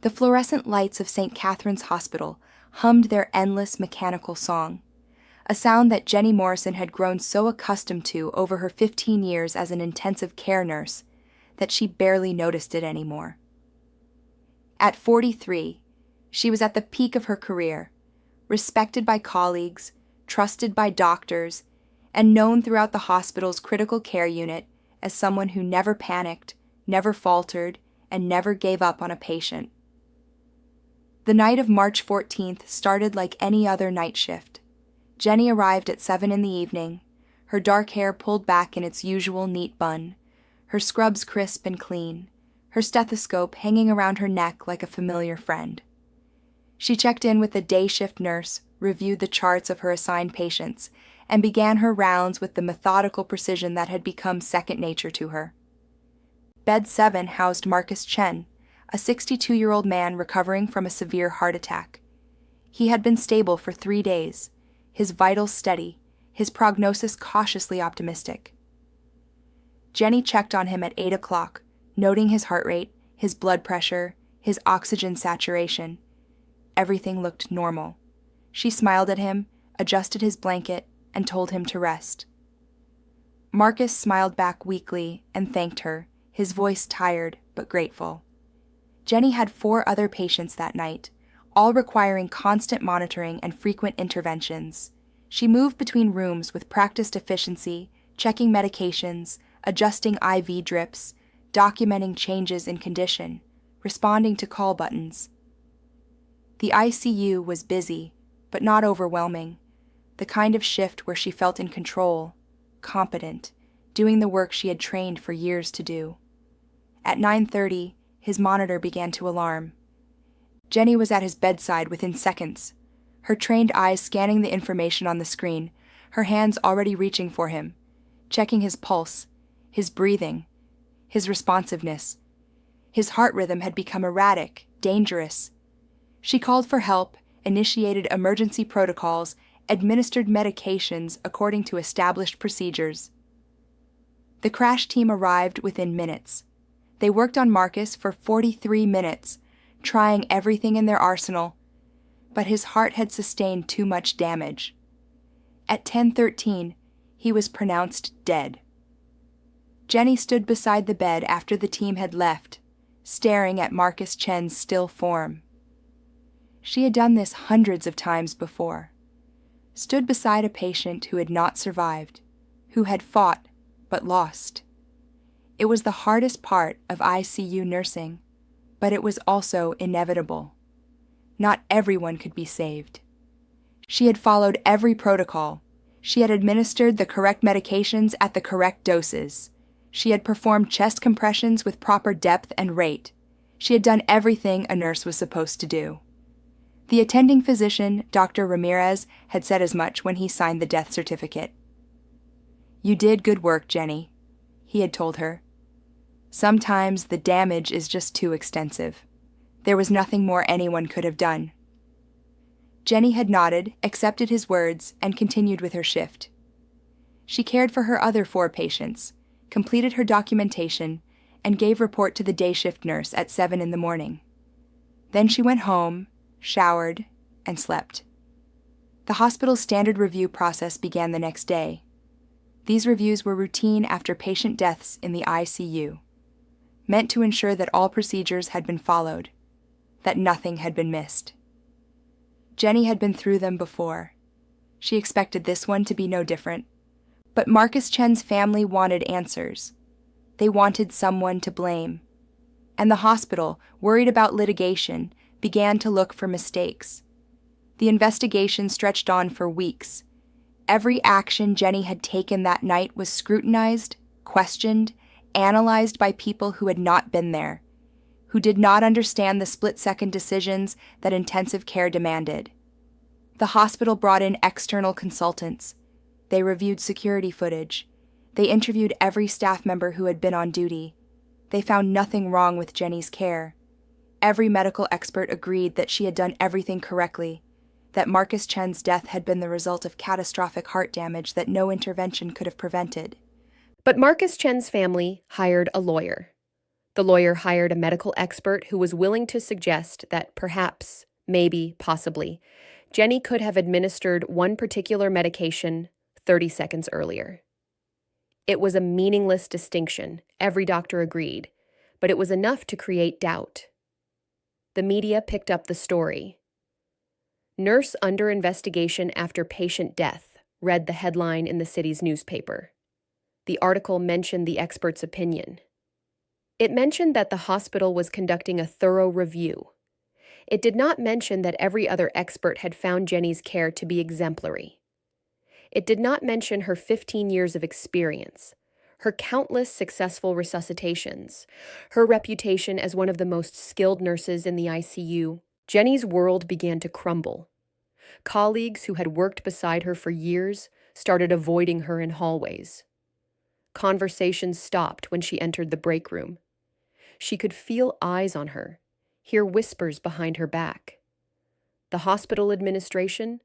The fluorescent lights of St. Catherine's Hospital hummed their endless mechanical song, a sound that Jenny Morrison had grown so accustomed to over her 15 years as an intensive care nurse that she barely noticed it anymore. At 43, she was at the peak of her career, respected by colleagues, trusted by doctors, and known throughout the hospital's critical care unit as someone who never panicked, never faltered, and never gave up on a patient. The night of March 14th started like any other night shift. Jenny arrived at 7 in the evening, her dark hair pulled back in its usual neat bun, her scrubs crisp and clean, her stethoscope hanging around her neck like a familiar friend. She checked in with the day shift nurse, reviewed the charts of her assigned patients, and began her rounds with the methodical precision that had become second nature to her. Bed 7 housed Marcus Chen, a 62-year-old man recovering from a severe heart attack. He had been stable for 3 days, his vitals steady, his prognosis cautiously optimistic. Jenny checked on him at 8 o'clock, noting his heart rate, his blood pressure, his oxygen saturation. Everything looked normal. She smiled at him, adjusted his blanket, and told him to rest. Marcus smiled back weakly and thanked her, his voice tired but grateful. Jenny had 4 other patients that night, all requiring constant monitoring and frequent interventions. She moved between rooms with practiced efficiency, checking medications, adjusting IV drips, documenting changes in condition, responding to call buttons. The ICU was busy, but not overwhelming, the kind of shift where she felt in control, competent, doing the work she had trained for years to do. At 9:30, his monitor began to alarm. Jenny was at his bedside within seconds, her trained eyes scanning the information on the screen, her hands already reaching for him, checking his pulse, his breathing, his responsiveness. His heart rhythm had become erratic, dangerous. She called for help, initiated emergency protocols, administered medications according to established procedures. The crash team arrived within minutes. They worked on Marcus for 43 minutes, trying everything in their arsenal, but his heart had sustained too much damage. At 10:13, he was pronounced dead. Jenny stood beside the bed after the team had left, staring at Marcus Chen's still form. She had done this hundreds of times before. Stood beside a patient who had not survived, who had fought but lost. It was the hardest part of ICU nursing, but it was also inevitable. Not everyone could be saved. She had followed every protocol. She had administered the correct medications at the correct doses. She had performed chest compressions with proper depth and rate. She had done everything a nurse was supposed to do. The attending physician, Dr. Ramirez, had said as much when he signed the death certificate. "You did good work, Jenny," he had told her. "Sometimes the damage is just too extensive. There was nothing more anyone could have done." Jenny had nodded, accepted his words, and continued with her shift. She cared for her other 4 patients, completed her documentation, and gave report to the day shift nurse at 7 in the morning. Then she went home, showered, and slept. The hospital's standard review process began the next day. These reviews were routine after patient deaths in the ICU, meant to ensure that all procedures had been followed, that nothing had been missed. Jenny had been through them before. She expected this one to be no different. But Marcus Chen's family wanted answers. They wanted someone to blame. And the hospital, worried about litigation, began to look for mistakes. The investigation stretched on for weeks. Every action Jenny had taken that night was scrutinized, questioned, analyzed by people who had not been there, who did not understand the split-second decisions that intensive care demanded. The hospital brought in external consultants. They reviewed security footage. They interviewed every staff member who had been on duty. They found nothing wrong with Jenny's care. Every medical expert agreed that she had done everything correctly, that Marcus Chen's death had been the result of catastrophic heart damage that no intervention could have prevented. But Marcus Chen's family hired a lawyer. The lawyer hired a medical expert who was willing to suggest that perhaps, maybe, possibly, Jenny could have administered one particular medication 30 seconds earlier. It was a meaningless distinction, every doctor agreed, but it was enough to create doubt. The media picked up the story. "Nurse under investigation after patient death," read the headline in the city's newspaper. The article mentioned the expert's opinion. It mentioned that the hospital was conducting a thorough review. It did not mention that every other expert had found Jenny's care to be exemplary. It did not mention her 15 years of experience, her countless successful resuscitations, her reputation as one of the most skilled nurses in the ICU. Jenny's world began to crumble. Colleagues who had worked beside her for years started avoiding her in hallways. Conversations stopped when she entered the break room. She could feel eyes on her, hear whispers behind her back. The hospital administration,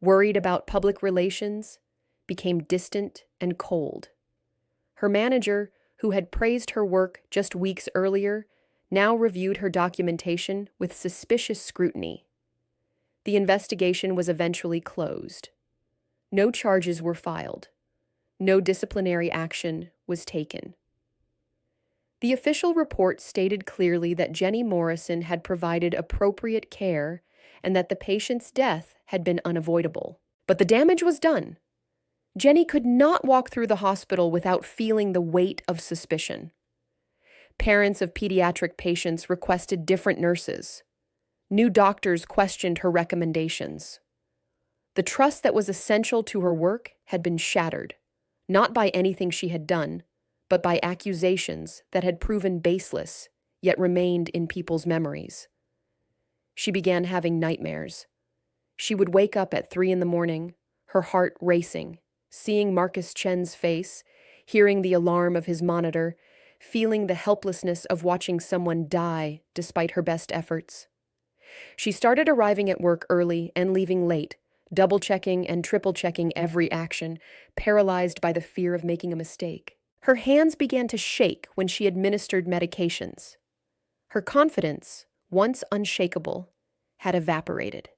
worried about public relations, became distant and cold. Her manager, who had praised her work just weeks earlier, now reviewed her documentation with suspicious scrutiny. The investigation was eventually closed. No charges were filed. No disciplinary action was taken. The official report stated clearly that Jenny Morrison had provided appropriate care and that the patient's death had been unavoidable. But the damage was done. Jenny could not walk through the hospital without feeling the weight of suspicion. Parents of pediatric patients requested different nurses. New doctors questioned her recommendations. The trust that was essential to her work had been shattered, not by anything she had done, but by accusations that had proven baseless, yet remained in people's memories. She began having nightmares. She would wake up at 3 a.m, her heart racing, seeing Marcus Chen's face, hearing the alarm of his monitor, feeling the helplessness of watching someone die despite her best efforts. She started arriving at work early and leaving late, double-checking and triple-checking every action, paralyzed by the fear of making a mistake. Her hands began to shake when she administered medications. Her confidence, once unshakable, had evaporated.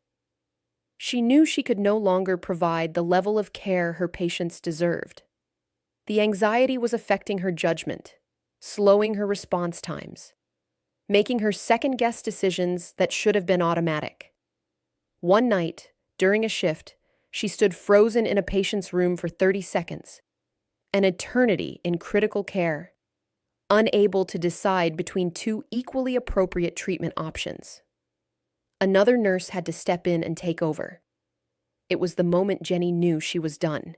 She knew she could no longer provide the level of care her patients deserved. The anxiety was affecting her judgment, slowing her response times, making her second-guess decisions that should have been automatic. One night, during a shift, she stood frozen in a patient's room for 30 seconds, an eternity in critical care, unable to decide between two equally appropriate treatment options. Another nurse had to step in and take over. It was the moment Jenny knew she was done.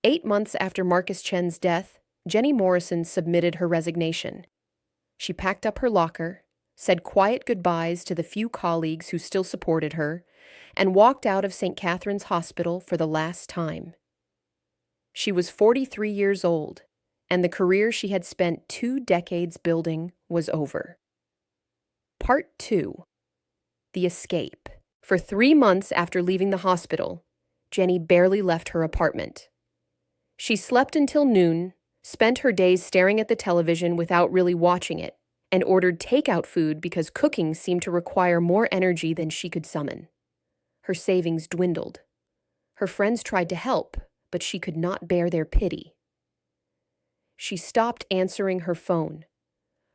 8 months after Marcus Chen's death, Jenny Morrison submitted her resignation. She packed up her locker, said quiet goodbyes to the few colleagues who still supported her, and walked out of St. Catherine's Hospital for the last time. She was 43 years old, and the career she had spent 2 decades building was over. Part 2. The Escape. For 3 months after leaving the hospital, Jenny barely left her apartment. She slept until noon, spent her days staring at the television without really watching it, and ordered takeout food because cooking seemed to require more energy than she could summon. Her savings dwindled. Her friends tried to help, but she could not bear their pity. She stopped answering her phone.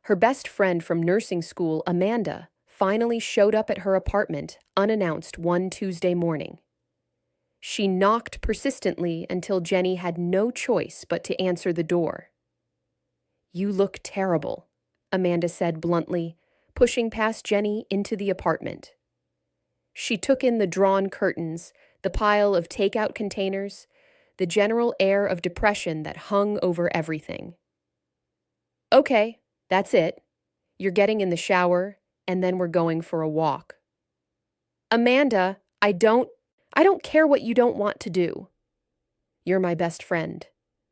Her best friend from nursing school, Amanda, finally showed up at her apartment unannounced one Tuesday morning. She knocked persistently until Jenny had no choice but to answer the door. "You look terrible," Amanda said bluntly, pushing past Jenny into the apartment. She took in the drawn curtains, the pile of takeout containers, the general air of depression that hung over everything. "Okay, that's it. You're getting in the shower, and then we're going for a walk." "Amanda, I don't care what you don't want to do. You're my best friend,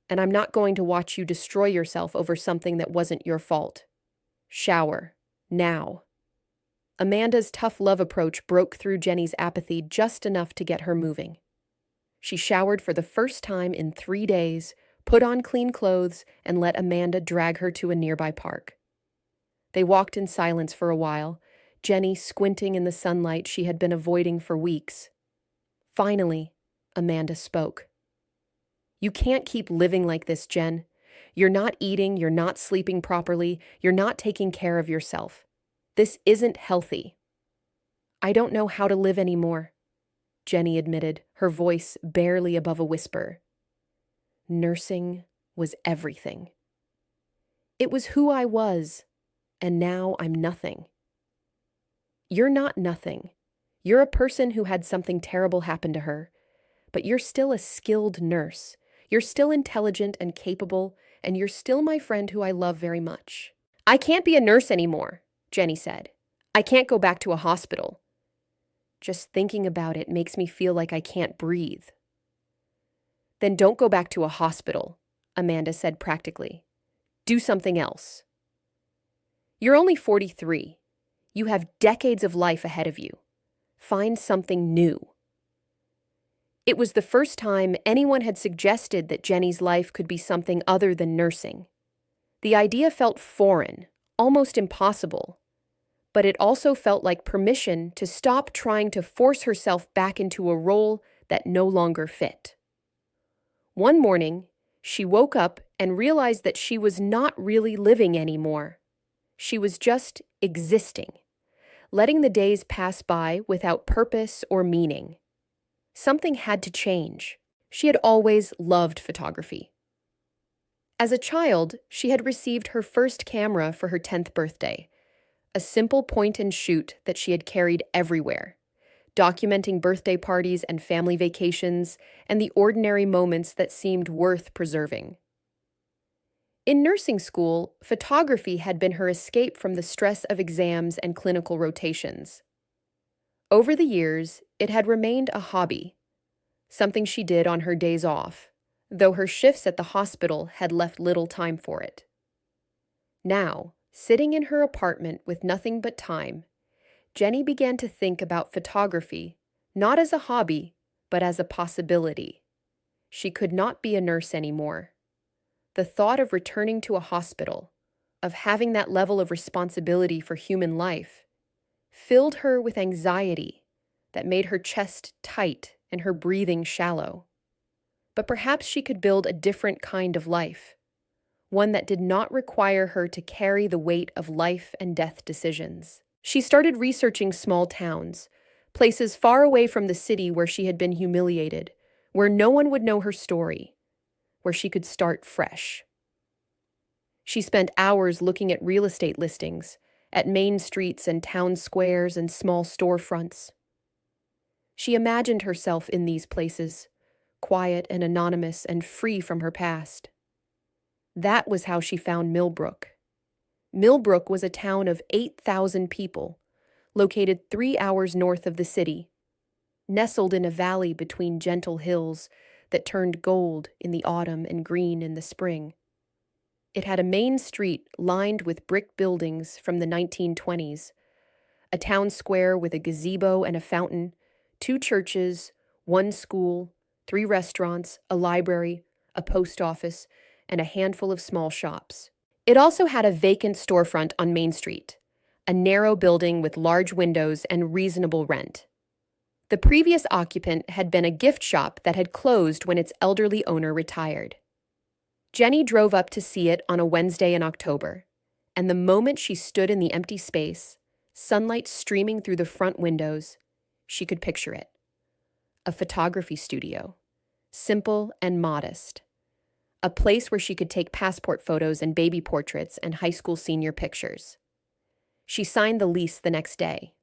and I'm not going to watch you destroy yourself over something that wasn't your fault. Shower, now." Amanda's tough love approach broke through Jenny's apathy just enough to get her moving. She showered for the first time in 3 days, put on clean clothes, and let Amanda drag her to a nearby park. They walked in silence for a while, Jenny squinting in the sunlight she had been avoiding for weeks. Finally, Amanda spoke. "You can't keep living like this, Jen. You're not eating, you're not sleeping properly, you're not taking care of yourself. This isn't healthy." "I don't know how to live anymore," Jenny admitted, her voice barely above a whisper. Nursing was everything. It was who I was, and now I'm nothing. You're not nothing. You're a person who had something terrible happen to her, but you're still a skilled nurse. You're still intelligent and capable, and you're still my friend who I love very much. "I can't be a nurse anymore," Jenny said. "I can't go back to a hospital. Just thinking about it makes me feel like I can't breathe." "Then don't go back to a hospital," Amanda said practically. "Do something else. You're only 43. You have decades of life ahead of you. Find something new." It was the first time anyone had suggested that Jenny's life could be something other than nursing. The idea felt foreign, almost impossible, but it also felt like permission to stop trying to force herself back into a role that no longer fit. One morning, she woke up and realized that she was not really living anymore. She was just existing, letting the days pass by without purpose or meaning. Something had to change. She had always loved photography. As a child, she had received her first camera for her 10th birthday, a simple point-and-shoot that she had carried everywhere, documenting birthday parties and family vacations and the ordinary moments that seemed worth preserving. In nursing school, photography had been her escape from the stress of exams and clinical rotations. Over the years, it had remained a hobby, something she did on her days off, though her shifts at the hospital had left little time for it. Now, sitting in her apartment with nothing but time, Jenny began to think about photography, not as a hobby, but as a possibility. She could not be a nurse anymore. The thought of returning to a hospital, of having that level of responsibility for human life, filled her with anxiety that made her chest tight and her breathing shallow. But perhaps she could build a different kind of life, one that did not require her to carry the weight of life and death decisions. She started researching small towns, places far away from the city where she had been humiliated, where no one would know her story, where she could start fresh. She spent hours looking at real estate listings, at main streets and town squares and small storefronts. She imagined herself in these places, quiet and anonymous and free from her past. That was how she found Millbrook. Millbrook was a town of 8,000 people, located 3 hours north of the city, nestled in a valley between gentle hills that turned gold in the autumn and green in the spring. It had a main street lined with brick buildings from the 1920s, a town square with a gazebo and a fountain, 2 churches, 1 school, 3 restaurants, a library, a post office, and a handful of small shops. It also had a vacant storefront on Main Street, a narrow building with large windows and reasonable rent. The previous occupant had been a gift shop that had closed when its elderly owner retired. Jenny drove up to see it on a Wednesday in October, and the moment she stood in the empty space, sunlight streaming through the front windows, she could picture it. A photography studio, simple and modest. A place where she could take passport photos and baby portraits and high school senior pictures. She signed the lease the next day.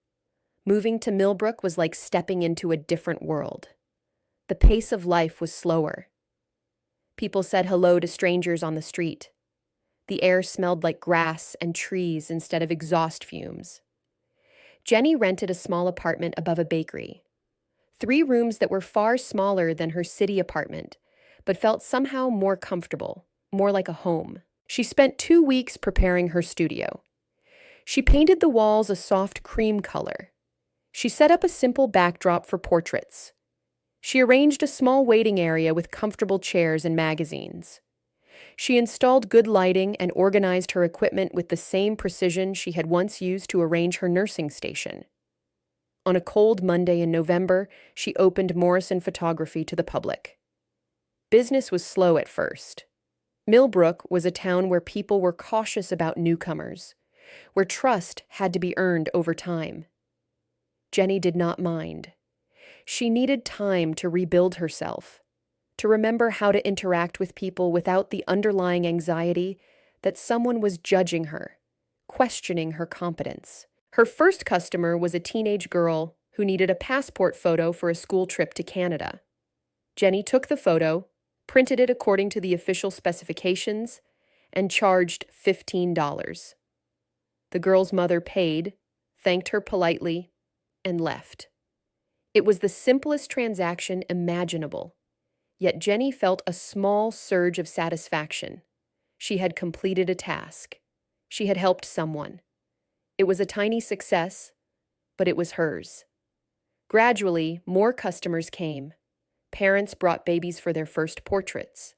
Moving to Millbrook was like stepping into a different world. The pace of life was slower. People said hello to strangers on the street. The air smelled like grass and trees instead of exhaust fumes. Jenny rented a small apartment above a bakery. 3 rooms that were far smaller than her city apartment, but felt somehow more comfortable, more like a home. She spent 2 weeks preparing her studio. She painted the walls a soft cream color. She set up a simple backdrop for portraits. She arranged a small waiting area with comfortable chairs and magazines. She installed good lighting and organized her equipment with the same precision she had once used to arrange her nursing station. On a cold Monday in November, she opened Morrison Photography to the public. Business was slow at first. Millbrook was a town where people were cautious about newcomers, where trust had to be earned over time. Jenny did not mind. She needed time to rebuild herself, to remember how to interact with people without the underlying anxiety that someone was judging her, questioning her competence. Her first customer was a teenage girl who needed a passport photo for a school trip to Canada. Jenny took the photo, printed it according to the official specifications, and charged $15. The girl's mother paid, thanked her politely, and left. It was the simplest transaction imaginable, yet Jenny felt a small surge of satisfaction. She had completed a task. She had helped someone. It was a tiny success, but it was hers. Gradually, more customers came. Parents brought babies for their first portraits.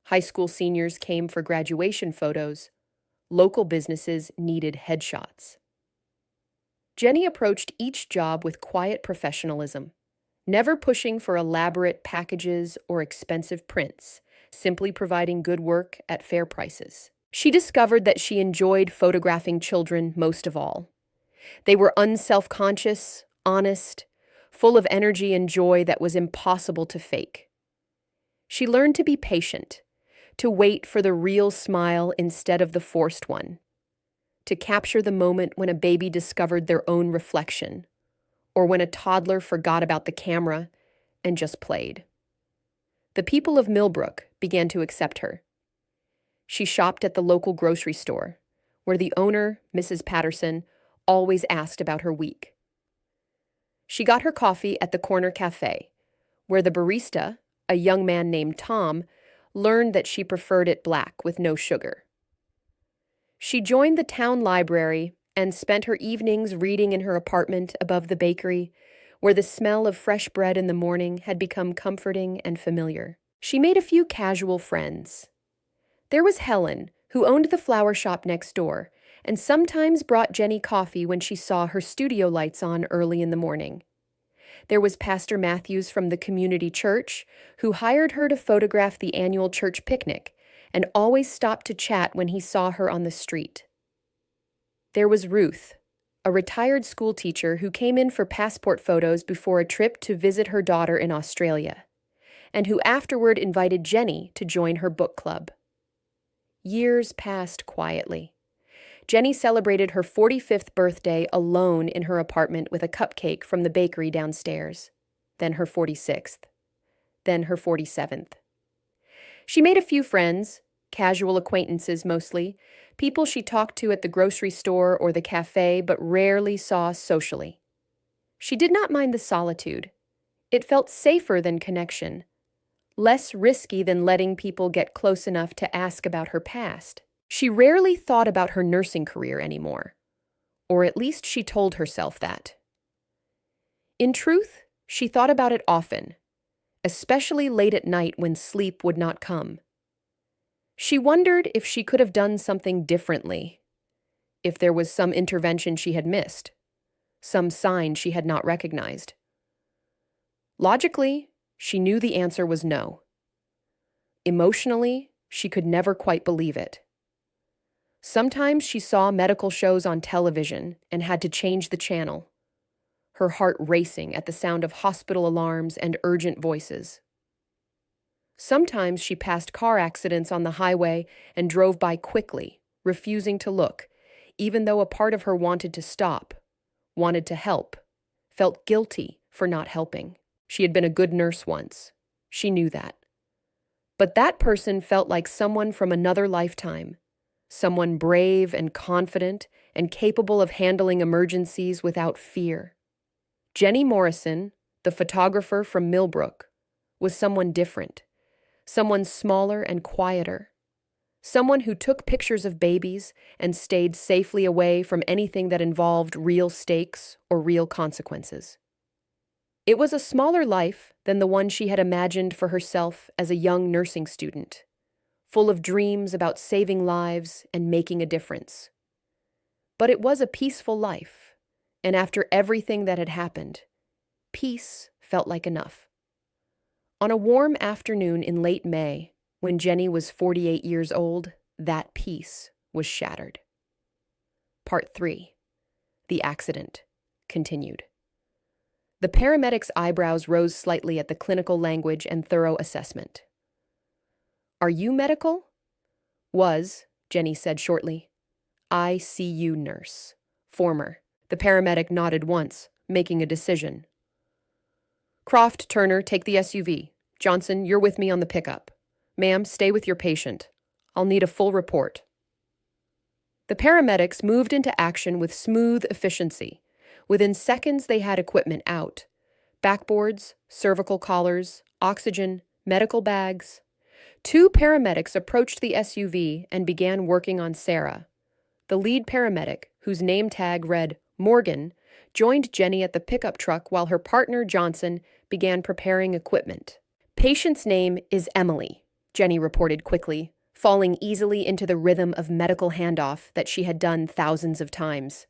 High school seniors came for graduation photos. Local businesses needed headshots. Jenny approached each job with quiet professionalism, never pushing for elaborate packages or expensive prints, simply providing good work at fair prices. She discovered that she enjoyed photographing children most of all. They were unself-conscious, honest, full of energy and joy that was impossible to fake. She learned to be patient, to wait for the real smile instead of the forced one, to capture the moment when a baby discovered their own reflection, or when a toddler forgot about the camera and just played. The people of Millbrook began to accept her. She shopped at the local grocery store, where the owner, Mrs. Patterson, always asked about her week. She got her coffee at the corner cafe, where the barista, a young man named Tom, learned that she preferred it black with no sugar. She joined the town library and spent her evenings reading in her apartment above the bakery, where the smell of fresh bread in the morning had become comforting and familiar. She made a few casual friends. There was Helen, who owned the flower shop next door, and sometimes brought Jenny coffee when she saw her studio lights on early in the morning. There was Pastor Matthews from the community church, who hired her to photograph the annual church picnic and always stopped to chat when he saw her on the street. There was Ruth, a retired school teacher who came in for passport photos before a trip to visit her daughter in Australia, and who afterward invited Jenny to join her book club. Years passed quietly. Jenny celebrated her 45th birthday alone in her apartment with a cupcake from the bakery downstairs, then her 46th, then her 47th. She made a few friends, casual acquaintances mostly, people she talked to at the grocery store or the cafe but rarely saw socially. She did not mind the solitude. It felt safer than connection, less risky than letting people get close enough to ask about her past. She rarely thought about her nursing career anymore, or at least she told herself that. In truth, she thought about it often, especially late at night when sleep would not come. She wondered if she could have done something differently, if there was some intervention she had missed, some sign she had not recognized. Logically, she knew the answer was no. Emotionally, she could never quite believe it. Sometimes she saw medical shows on television and had to change the channel, her heart racing at the sound of hospital alarms and urgent voices. Sometimes she passed car accidents on the highway and drove by quickly, refusing to look, even though a part of her wanted to stop, wanted to help, felt guilty for not helping. She had been a good nurse once. She knew that. But that person felt like someone from another lifetime, someone brave and confident and capable of handling emergencies without fear. Jenny Morrison, the photographer from Millbrook, was someone different, someone smaller and quieter, someone who took pictures of babies and stayed safely away from anything that involved real stakes or real consequences. It was a smaller life than the one she had imagined for herself as a young nursing student, full of dreams about saving lives and making a difference. But it was a peaceful life, and after everything that had happened, peace felt like enough. On a warm afternoon in late May, when Jenny was 48 years old, that peace was shattered. Part 3. The accident continued. The paramedic's eyebrows rose slightly at the clinical language and thorough assessment. "Are you medical?" "Was," Jenny said shortly. "ICU nurse. Former." The paramedic nodded once, making a decision. "Croft, Turner, take the SUV. Johnson, you're with me on the pickup. Ma'am, stay with your patient. I'll need a full report." The paramedics moved into action with smooth efficiency. Within seconds, they had equipment out. Backboards, cervical collars, oxygen, medical bags. 2 paramedics approached the SUV and began working on Sarah. The lead paramedic, whose name tag read Morgan, joined Jenny at the pickup truck while her partner, Johnson, began preparing equipment. "Patient's name is Emily," Jenny reported quickly, falling easily into the rhythm of medical handoff that she had done thousands of times.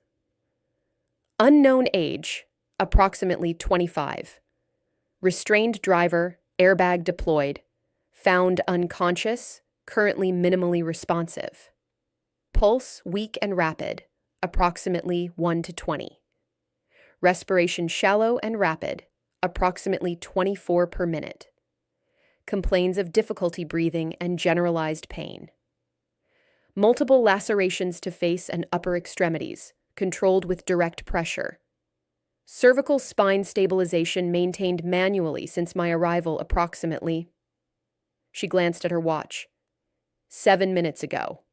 "Unknown age, approximately 25. Restrained driver, airbag deployed. Found unconscious, currently minimally responsive. Pulse weak and rapid, approximately 1 to 20. Respiration shallow and rapid, approximately 24 per minute. Complains of difficulty breathing and generalized pain. Multiple lacerations to face and upper extremities, controlled with direct pressure. Cervical spine stabilization maintained manually since my arrival approximately." She glanced at her watch. 7 minutes ago.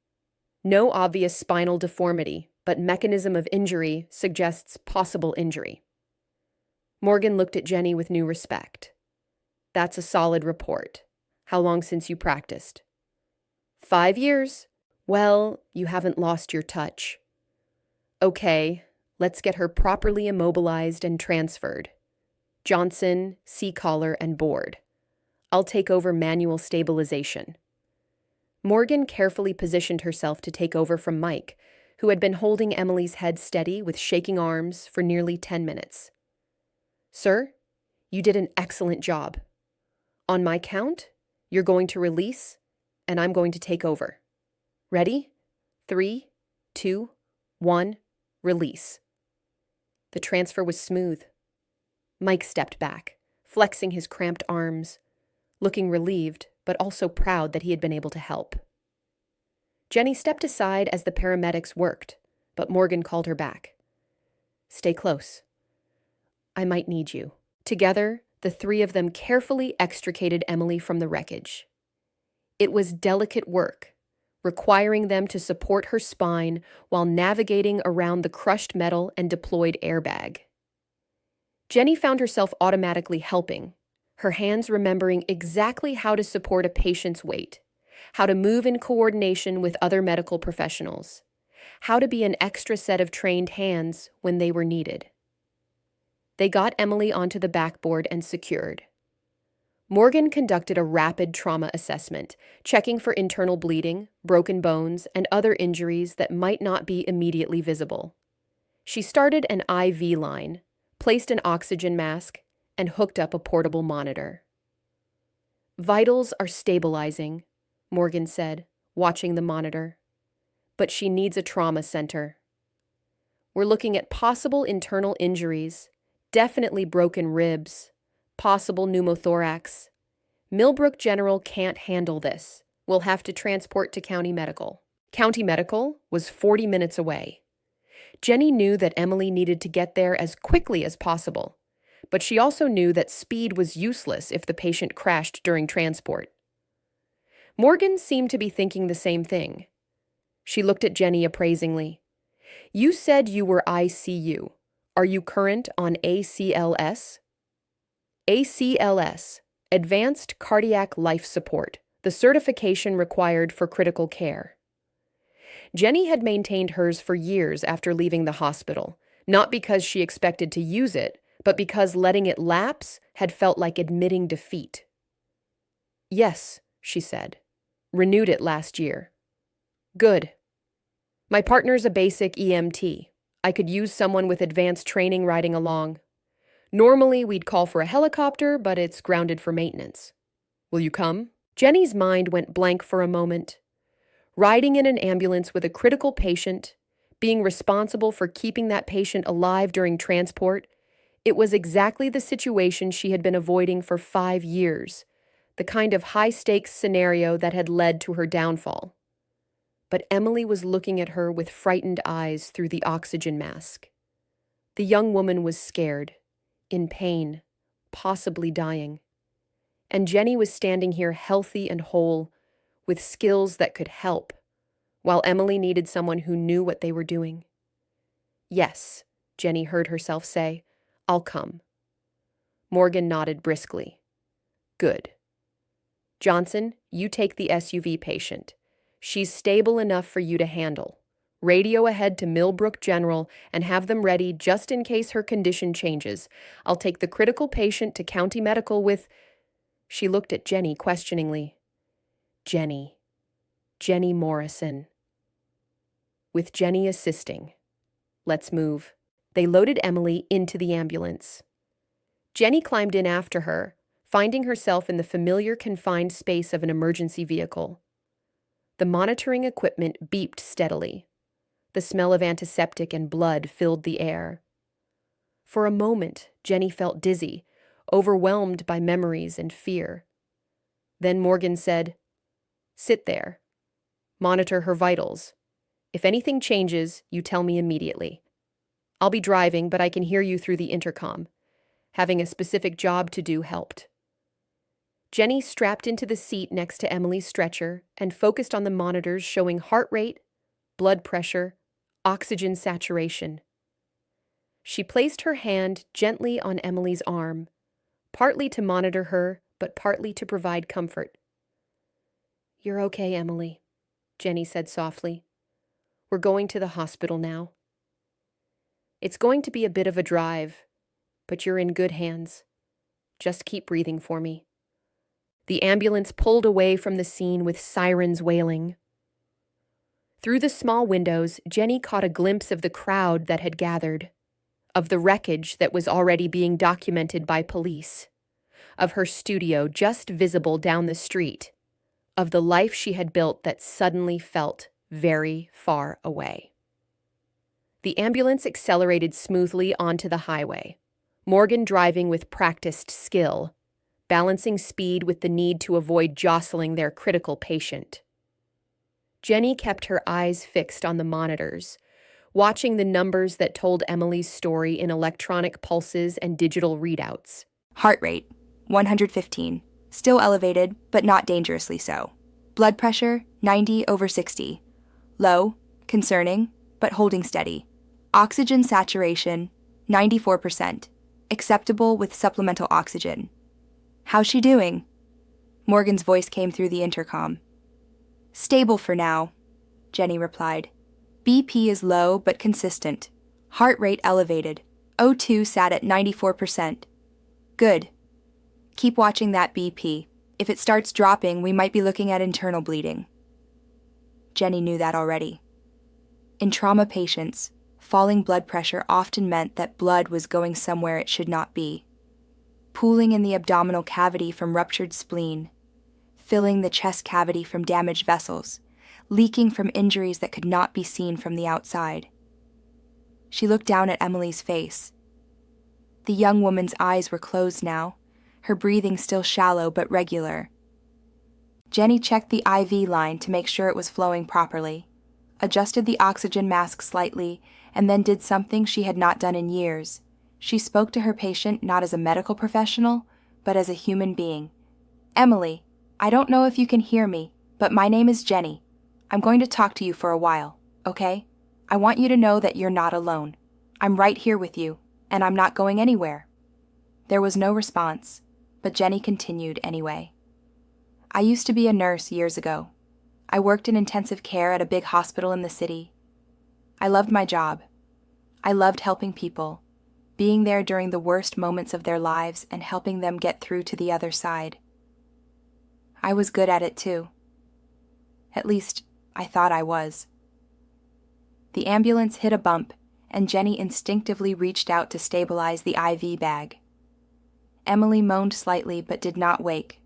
"No obvious spinal deformity, but mechanism of injury suggests possible injury." Morgan looked at Jenny with new respect. "That's a solid report. How long since you practiced?" 5 years. "Well, you haven't lost your touch." "Okay, let's get her properly immobilized and transferred. Johnson, C-collar, and board. I'll take over manual stabilization." Morgan carefully positioned herself to take over from Mike, who had been holding Emily's head steady with shaking arms for nearly 10 minutes. "Sir, you did an excellent job. On my count, you're going to release, and I'm going to take over. Ready? 3, 2, 1, release." The transfer was smooth. Mike stepped back, flexing his cramped arms, looking relieved, but also proud that he had been able to help. Jenny stepped aside as the paramedics worked, but Morgan called her back. "Stay close. I might need you." Together, the 3 of them carefully extricated Emily from the wreckage. It was delicate work, requiring them to support her spine while navigating around the crushed metal and deployed airbag. Jenny found herself automatically helping, her hands remembering exactly how to support a patient's weight, how to move in coordination with other medical professionals, how to be an extra set of trained hands when they were needed. They got Emily onto the backboard and secured. Morgan conducted a rapid trauma assessment, checking for internal bleeding, broken bones, and other injuries that might not be immediately visible. She started an IV line, placed an oxygen mask, and hooked up a portable monitor. "Vitals are stabilizing," Morgan said, watching the monitor. "But she needs a trauma center. We're looking at possible internal injuries, definitely broken ribs, possible pneumothorax. Millbrook General can't handle this. We'll have to transport to County Medical." County Medical was 40 minutes away. Jenny knew that Emily needed to get there as quickly as possible, but she also knew that speed was useless if the patient crashed during transport. Morgan seemed to be thinking the same thing. She looked at Jenny appraisingly. "You said you were ICU. Are you current on ACLS?" ACLS, Advanced Cardiac Life Support, the certification required for critical care. Jenny had maintained hers for years after leaving the hospital, not because she expected to use it, but because letting it lapse had felt like admitting defeat. "Yes," she said. Renewed it last year. Good. My partner's a basic EMT. I could use someone with advanced training riding along. Normally, we'd call for a helicopter, but it's grounded for maintenance. Will you come? Jenny's mind went blank for a moment. Riding in an ambulance with a critical patient, being responsible for keeping that patient alive during transport, it was exactly the situation she had been avoiding for 5 years, the kind of high-stakes scenario that had led to her downfall. But Emily was looking at her with frightened eyes through the oxygen mask. The young woman was scared, in pain, possibly dying. And Jenny was standing here healthy and whole, with skills that could help, while Emily needed someone who knew what they were doing. Yes, Jenny heard herself say, I'll come. Morgan nodded briskly. Good. Johnson, you take the SUV patient. She's stable enough for you to handle. Radio ahead to Millbrook General and have them ready just in case her condition changes. I'll take the critical patient to County Medical with... She looked at Jenny questioningly. Jenny Morrison. With Jenny assisting. Let's move. They loaded Emily into the ambulance. Jenny climbed in after her, finding herself in the familiar confined space of an emergency vehicle. The monitoring equipment beeped steadily. The smell of antiseptic and blood filled the air. For a moment, Jenny felt dizzy, overwhelmed by memories and fear. Then Morgan said, Sit there. Monitor her vitals. If anything changes, you tell me immediately. I'll be driving, but I can hear you through the intercom. Having a specific job to do helped. Jenny strapped into the seat next to Emily's stretcher and focused on the monitors showing heart rate, blood pressure, oxygen saturation. She placed her hand gently on Emily's arm, partly to monitor her, but partly to provide comfort. You're okay, Emily, Jenny said softly. We're going to the hospital now. It's going to be a bit of a drive, but you're in good hands. Just keep breathing for me. The ambulance pulled away from the scene with sirens wailing. Through the small windows, Jenny caught a glimpse of the crowd that had gathered, of the wreckage that was already being documented by police, of her studio just visible down the street, of the life she had built that suddenly felt very far away. The ambulance accelerated smoothly onto the highway, Morgan driving with practiced skill, balancing speed with the need to avoid jostling their critical patient. Jenny kept her eyes fixed on the monitors, watching the numbers that told Emily's story in electronic pulses and digital readouts. Heart rate, 115. Still elevated, but not dangerously so. Blood pressure, 90/60. Low, concerning, but holding steady. Oxygen saturation, 94%. Acceptable with supplemental oxygen. How's she doing? Morgan's voice came through the intercom. Stable for now, Jenny replied. BP is low but consistent. Heart rate elevated. O2 sat at 94%. Good. Keep watching that BP. If it starts dropping, we might be looking at internal bleeding. Jenny knew that already. In trauma patients, falling blood pressure often meant that blood was going somewhere it should not be. Pooling in the abdominal cavity from ruptured spleen, filling the chest cavity from damaged vessels, leaking from injuries that could not be seen from the outside. She looked down at Emily's face. The young woman's eyes were closed now, her breathing still shallow but regular. Jenny checked the IV line to make sure it was flowing properly, adjusted the oxygen mask slightly, and then did something she had not done in years. She spoke to her patient not as a medical professional, but as a human being. Emily, I don't know if you can hear me, but my name is Jenny. I'm going to talk to you for a while, okay? I want you to know that you're not alone. I'm right here with you, and I'm not going anywhere. There was no response, but Jenny continued anyway. I used to be a nurse years ago. I worked in intensive care at a big hospital in the city. I loved my job. I loved helping people, being there during the worst moments of their lives and helping them get through to the other side. I was good at it too. At least, I thought I was. The ambulance hit a bump, and Jenny instinctively reached out to stabilize the IV bag. Emily moaned slightly but did not wake.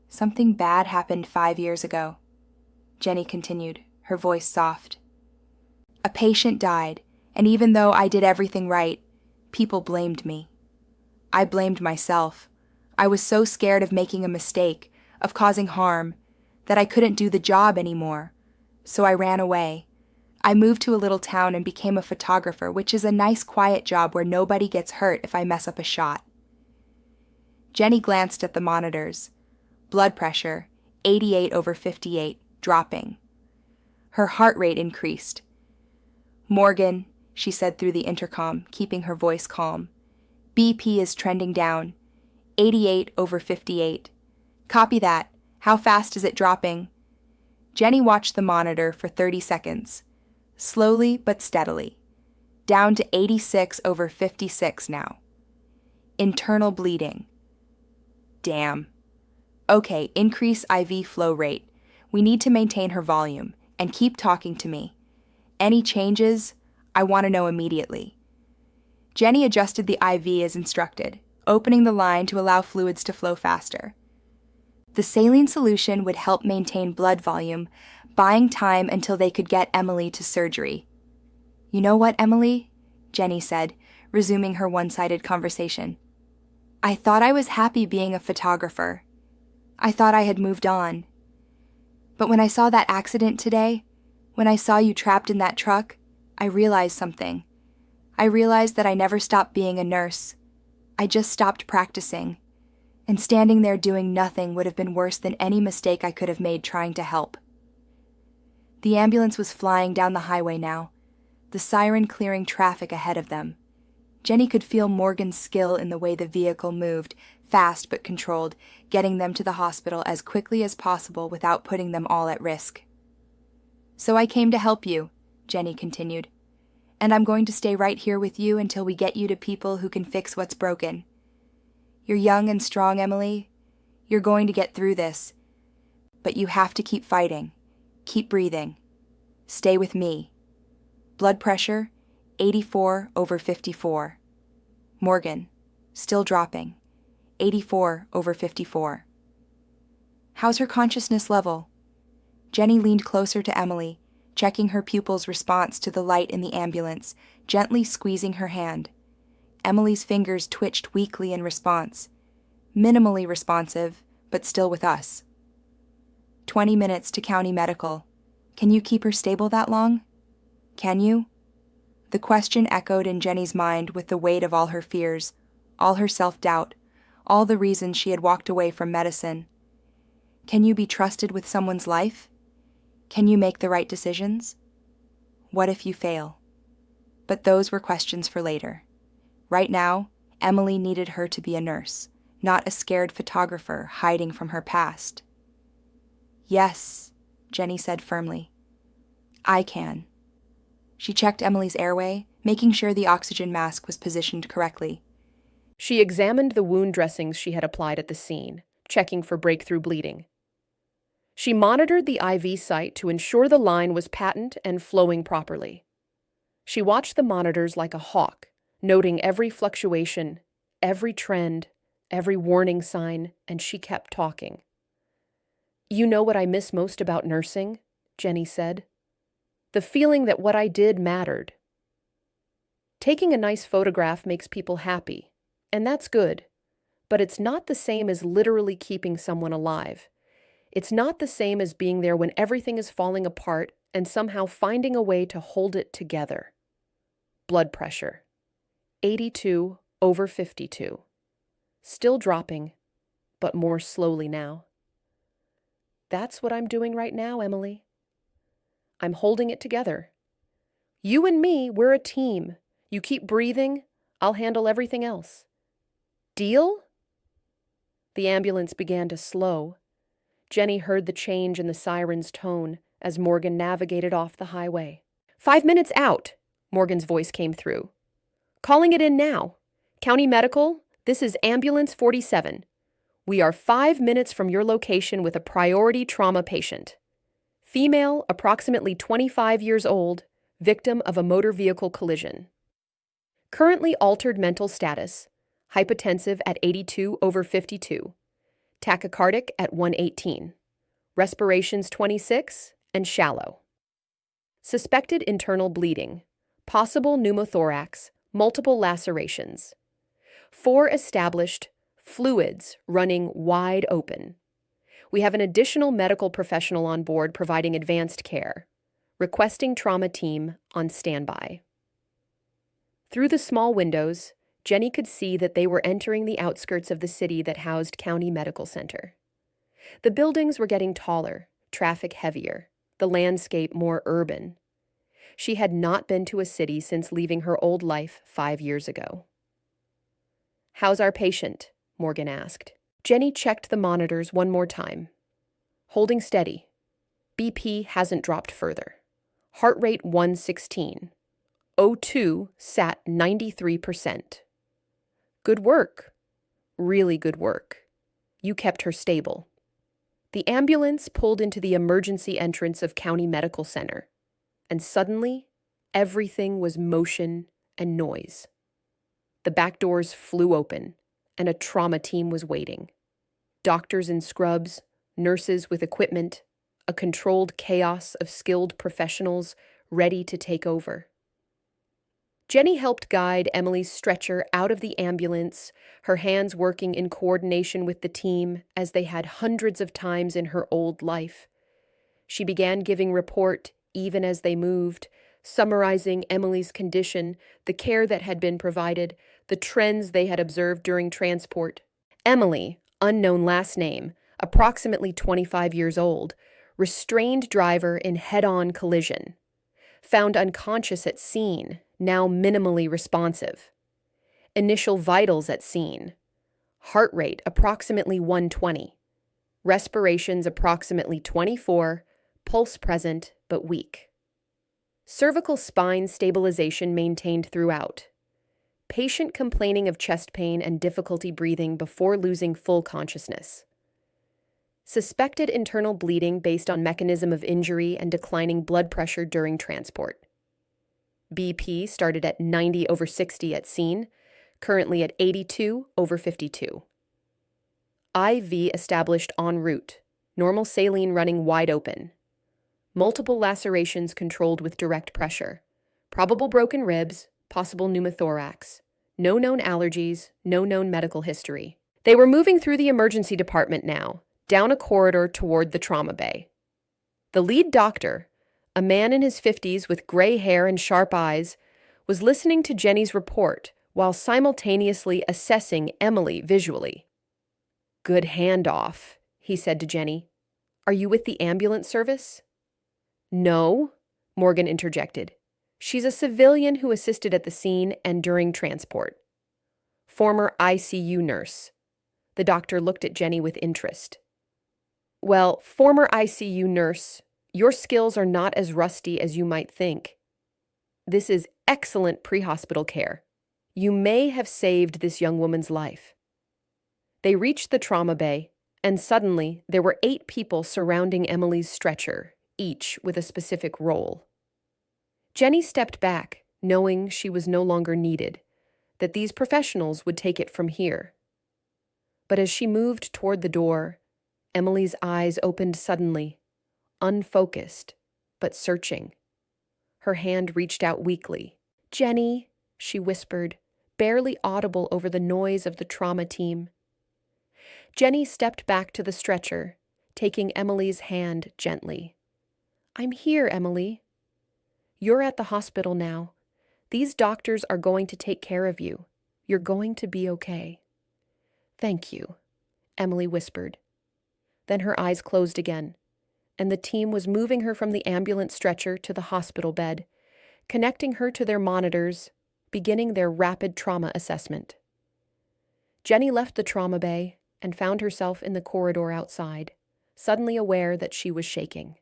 Something bad happened 5 years ago, Jenny continued, her voice soft. A patient died, and even though I did everything right, people blamed me. I blamed myself. I was so scared of making a mistake, of causing harm, that I couldn't do the job anymore. So I ran away. I moved to a little town and became a photographer, which is a nice quiet job where nobody gets hurt if I mess up a shot. Jenny glanced at the monitors. Blood pressure, 88/58, dropping. Her heart rate increased. "Morgan," she said through the intercom, keeping her voice calm. "BP is trending down. 88/58. Copy that. How fast is it dropping?" Jenny watched the monitor for 30 seconds. Slowly but steadily. Down to 86/56 now. Internal bleeding. Damn. Okay, increase IV flow rate. We need to maintain her volume, and keep talking to me. Any changes? I want to know immediately. Jenny adjusted the IV as instructed, opening the line to allow fluids to flow faster. The saline solution would help maintain blood volume, buying time until they could get Emily to surgery. "You know what, Emily?" Jenny said, resuming her one-sided conversation. "I thought I was happy being a photographer. I thought I had moved on. But when I saw that accident today, when I saw you trapped in that truck, I realized something. I realized that I never stopped being a nurse. I just stopped practicing. And standing there doing nothing would have been worse than any mistake I could have made trying to help." The ambulance was flying down the highway now, the siren clearing traffic ahead of them. Jenny could feel Morgan's skill in the way the vehicle moved, fast but controlled, getting them to the hospital as quickly as possible without putting them all at risk. "So I came to help you," Jenny continued. "And I'm going to stay right here with you until we get you to people who can fix what's broken. You're young and strong, Emily. You're going to get through this. But you have to keep fighting. Keep breathing. Stay with me. Blood pressure, 84/54. Morgan, still dropping, 84/54. How's her consciousness level?" Jenny leaned closer to Emily, checking her pupil's response to the light in the ambulance, gently squeezing her hand. Emily's fingers twitched weakly in response. Minimally responsive, but still with us. 20 minutes to county medical. Can you keep her stable that long? Can you? The question echoed in Jenny's mind with the weight of all her fears, all her self-doubt, all the reasons she had walked away from medicine. Can you be trusted with someone's life? Can you make the right decisions? What if you fail? But those were questions for later. Right now, Emily needed her to be a nurse, not a scared photographer hiding from her past. "Yes," Jenny said firmly. "I can." She checked Emily's airway, making sure the oxygen mask was positioned correctly. She examined the wound dressings she had applied at the scene, checking for breakthrough bleeding. She monitored the IV site to ensure the line was patent and flowing properly. She watched the monitors like a hawk, noting every fluctuation, every trend, every warning sign, and she kept talking. "You know what I miss most about nursing?" Jenny said. "The feeling that what I did mattered. Taking a nice photograph makes people happy, and that's good, but it's not the same as literally keeping someone alive. It's not the same as being there when everything is falling apart and somehow finding a way to hold it together." Blood pressure, 82/52. Still dropping, but more slowly now. "That's what I'm doing right now, Emily. I'm holding it together. You and me, we're a team. You keep breathing, I'll handle everything else. Deal?" The ambulance began to slow. Jenny heard the change in the siren's tone as Morgan navigated off the highway. "5 minutes out," Morgan's voice came through. "Calling it in now. County Medical, this is Ambulance 47. We are 5 minutes from your location with a priority trauma patient." Female, approximately 25 years old, victim of a motor vehicle collision. Currently altered mental status, hypotensive at 82/52, tachycardic at 118, respirations 26, and shallow. Suspected internal bleeding, possible pneumothorax, multiple lacerations. 4 established, fluids running wide open. We have an additional medical professional on board providing advanced care. Requesting trauma team on standby. Through the small windows, Jenny could see that they were entering the outskirts of the city that housed County Medical Center. The buildings were getting taller, traffic heavier, the landscape more urban. She had not been to a city since leaving her old life 5 years ago. "How's our patient?" Morgan asked. Jenny checked the monitors one more time. Holding steady. BP hasn't dropped further. Heart rate 116. O2 sat 93%. Good work. Really good work. You kept her stable. The ambulance pulled into the emergency entrance of County Medical Center, and suddenly, everything was motion and noise. The back doors flew open, and a trauma team was waiting. Doctors in scrubs, nurses with equipment, a controlled chaos of skilled professionals ready to take over. Jenny helped guide Emily's stretcher out of the ambulance, her hands working in coordination with the team as they had hundreds of times in her old life. She began giving report even as they moved, summarizing Emily's condition, the care that had been provided, the trends they had observed during transport. Emily, unknown last name, approximately 25 years old, restrained driver in head-on collision. Found unconscious at scene, now minimally responsive. Initial vitals at scene. Heart rate approximately 120. Respirations approximately 24, pulse present but weak. Cervical spine stabilization maintained throughout. Patient complaining of chest pain and difficulty breathing before losing full consciousness. Suspected internal bleeding based on mechanism of injury and declining blood pressure during transport. BP started at 90/60 at scene, currently at 82/52. IV established en route, normal saline running wide open. Multiple lacerations controlled with direct pressure. Probable broken ribs, possible pneumothorax. No known allergies, no known medical history. They were moving through the emergency department now, down a corridor toward the trauma bay. The lead doctor, a man in his 50s with gray hair and sharp eyes, was listening to Jenny's report while simultaneously assessing Emily visually. "Good handoff," he said to Jenny. "Are you with the ambulance service?" "No," Morgan interjected. "She's a civilian who assisted at the scene and during transport. Former ICU nurse." The doctor looked at Jenny with interest. "Well, former ICU nurse, your skills are not as rusty as you might think. This is excellent pre-hospital care. You may have saved this young woman's life." They reached the trauma bay, and suddenly there were 8 people surrounding Emily's stretcher, each with a specific role. Jenny stepped back, knowing she was no longer needed, that these professionals would take it from here. But as she moved toward the door, Emily's eyes opened suddenly, unfocused, but searching. Her hand reached out weakly. "Jenny," she whispered, barely audible over the noise of the trauma team. Jenny stepped back to the stretcher, taking Emily's hand gently. "I'm here, Emily. You're at the hospital now. These doctors are going to take care of you. You're going to be okay." "Thank you," Emily whispered. Then her eyes closed again, and the team was moving her from the ambulance stretcher to the hospital bed, connecting her to their monitors, beginning their rapid trauma assessment. Jenny left the trauma bay and found herself in the corridor outside, suddenly aware that she was shaking.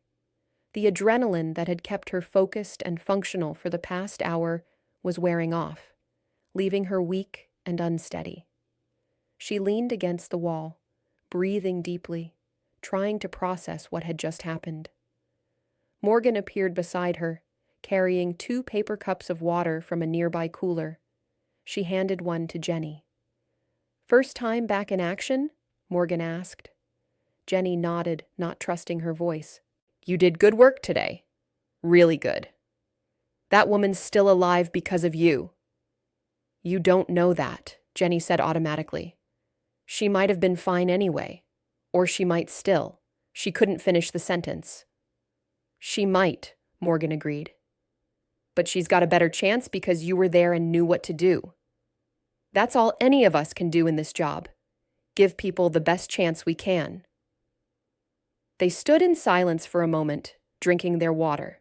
The adrenaline that had kept her focused and functional for the past hour was wearing off, leaving her weak and unsteady. She leaned against the wall, breathing deeply, trying to process what had just happened. Morgan appeared beside her, carrying 2 paper cups of water from a nearby cooler. She handed one to Jenny. "First time back in action?" Morgan asked. Jenny nodded, not trusting her voice. "You did good work today. Really good. That woman's still alive because of you." "You don't know that," Jenny said automatically. "She might have been fine anyway. Or she might still." She couldn't finish the sentence. "She might," Morgan agreed. "But she's got a better chance because you were there and knew what to do. That's all any of us can do in this job. Give people the best chance we can." They stood in silence for a moment, drinking their water.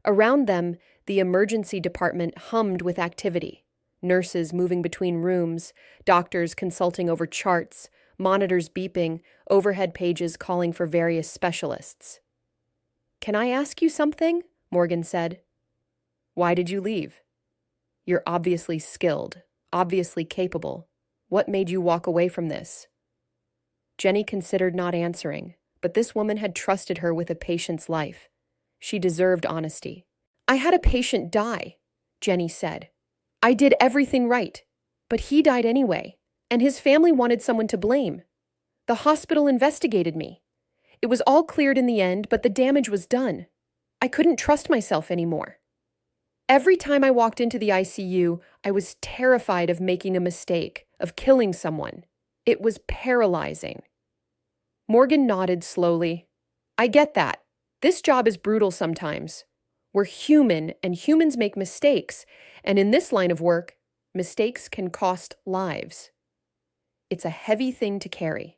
Around them, the emergency department hummed with activity. Nurses moving between rooms, doctors consulting over charts, monitors beeping, overhead pages calling for various specialists. "Can I ask you something?" Morgan said. "Why did you leave? You're obviously skilled, obviously capable. What made you walk away from this?" Jenny considered not answering, but this woman had trusted her with a patient's life. She deserved honesty. "I had a patient die," Jenny said. "I did everything right, but he died anyway, and his family wanted someone to blame. The hospital investigated me. It was all cleared in the end, but the damage was done. I couldn't trust myself anymore. Every time I walked into the ICU, I was terrified of making a mistake, of killing someone. It was paralyzing." Morgan nodded slowly. "I get that. This job is brutal sometimes. We're human, and humans make mistakes, and in this line of work, mistakes can cost lives. It's a heavy thing to carry."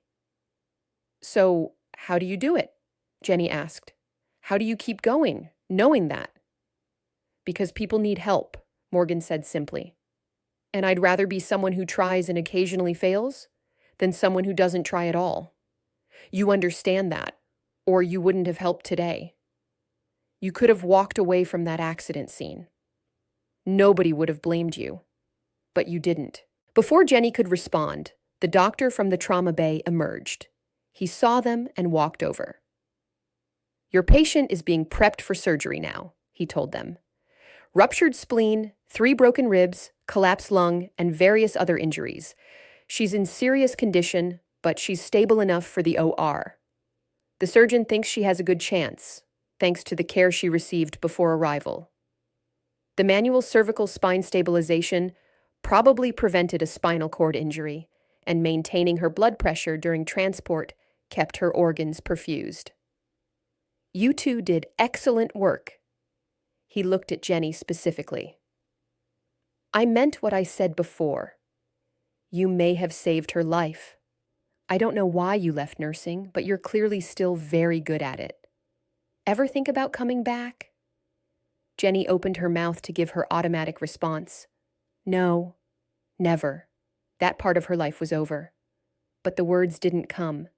"So, how do you do it?" Jenny asked. "How do you keep going, knowing that?" "Because people need help," Morgan said simply. "And I'd rather be someone who tries and occasionally fails than someone who doesn't try at all. You understand that, or you wouldn't have helped today. You could have walked away from that accident scene. Nobody would have blamed you, but you didn't." Before Jenny could respond, the doctor from the trauma bay emerged. He saw them and walked over. "Your patient is being prepped for surgery now," he told them. "Ruptured spleen, 3 broken ribs, collapsed lung, and various other injuries. She's in serious condition, but she's stable enough for the OR. The surgeon thinks she has a good chance, thanks to the care she received before arrival. The manual cervical spine stabilization probably prevented a spinal cord injury, and maintaining her blood pressure during transport kept her organs perfused. You two did excellent work." He looked at Jenny specifically. "I meant what I said before. You may have saved her life. I don't know why you left nursing, but you're clearly still very good at it. Ever think about coming back?" Jenny opened her mouth to give her automatic response. No, never. That part of her life was over. But the words didn't come.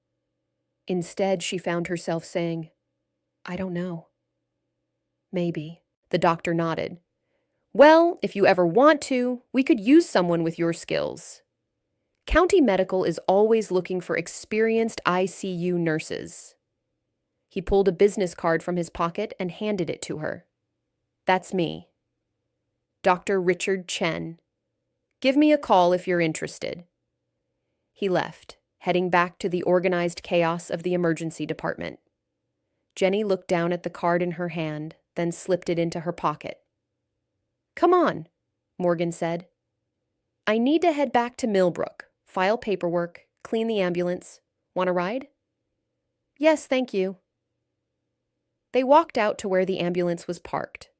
Instead, she found herself saying, "I don't know. Maybe." The doctor nodded. "Well, if you ever want to, we could use someone with your skills. County Medical is always looking for experienced ICU nurses." He pulled a business card from his pocket and handed it to her. "That's me. Dr. Richard Chen. Give me a call if you're interested." He left, heading back to the organized chaos of the emergency department. Jenny looked down at the card in her hand, then slipped it into her pocket. "Come on," Morgan said. "I need to head back to Millbrook, file paperwork, clean the ambulance. Want a ride?" "Yes, thank you." They walked out to where the ambulance was parked.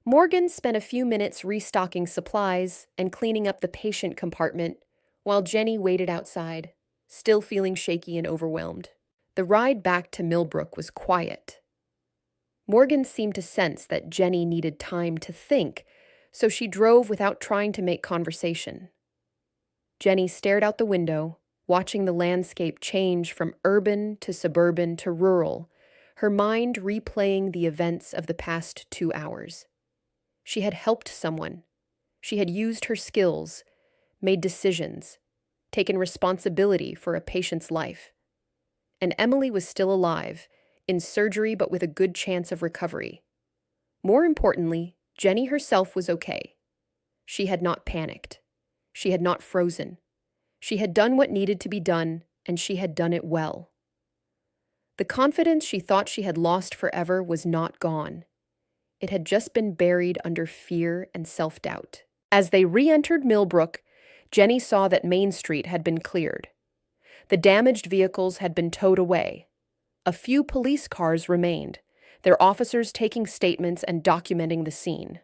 Morgan spent a few minutes restocking supplies and cleaning up the patient compartment, while Jenny waited outside, still feeling shaky and overwhelmed. The ride back to Millbrook was quiet. Morgan seemed to sense that Jenny needed time to think, so she drove without trying to make conversation. Jenny stared out the window, watching the landscape change from urban to suburban to rural, her mind replaying the events of the past 2 hours. She had helped someone. She had used her skills, made decisions, taken responsibility for a patient's life. And Emily was still alive, in surgery but with a good chance of recovery. More importantly, Jenny herself was okay. She had not panicked. She had not frozen. She had done what needed to be done, and she had done it well. The confidence she thought she had lost forever was not gone. It had just been buried under fear and self-doubt. As they re-entered Millbrook, Jenny saw that Main Street had been cleared. The damaged vehicles had been towed away. A few police cars remained, their officers taking statements and documenting the scene.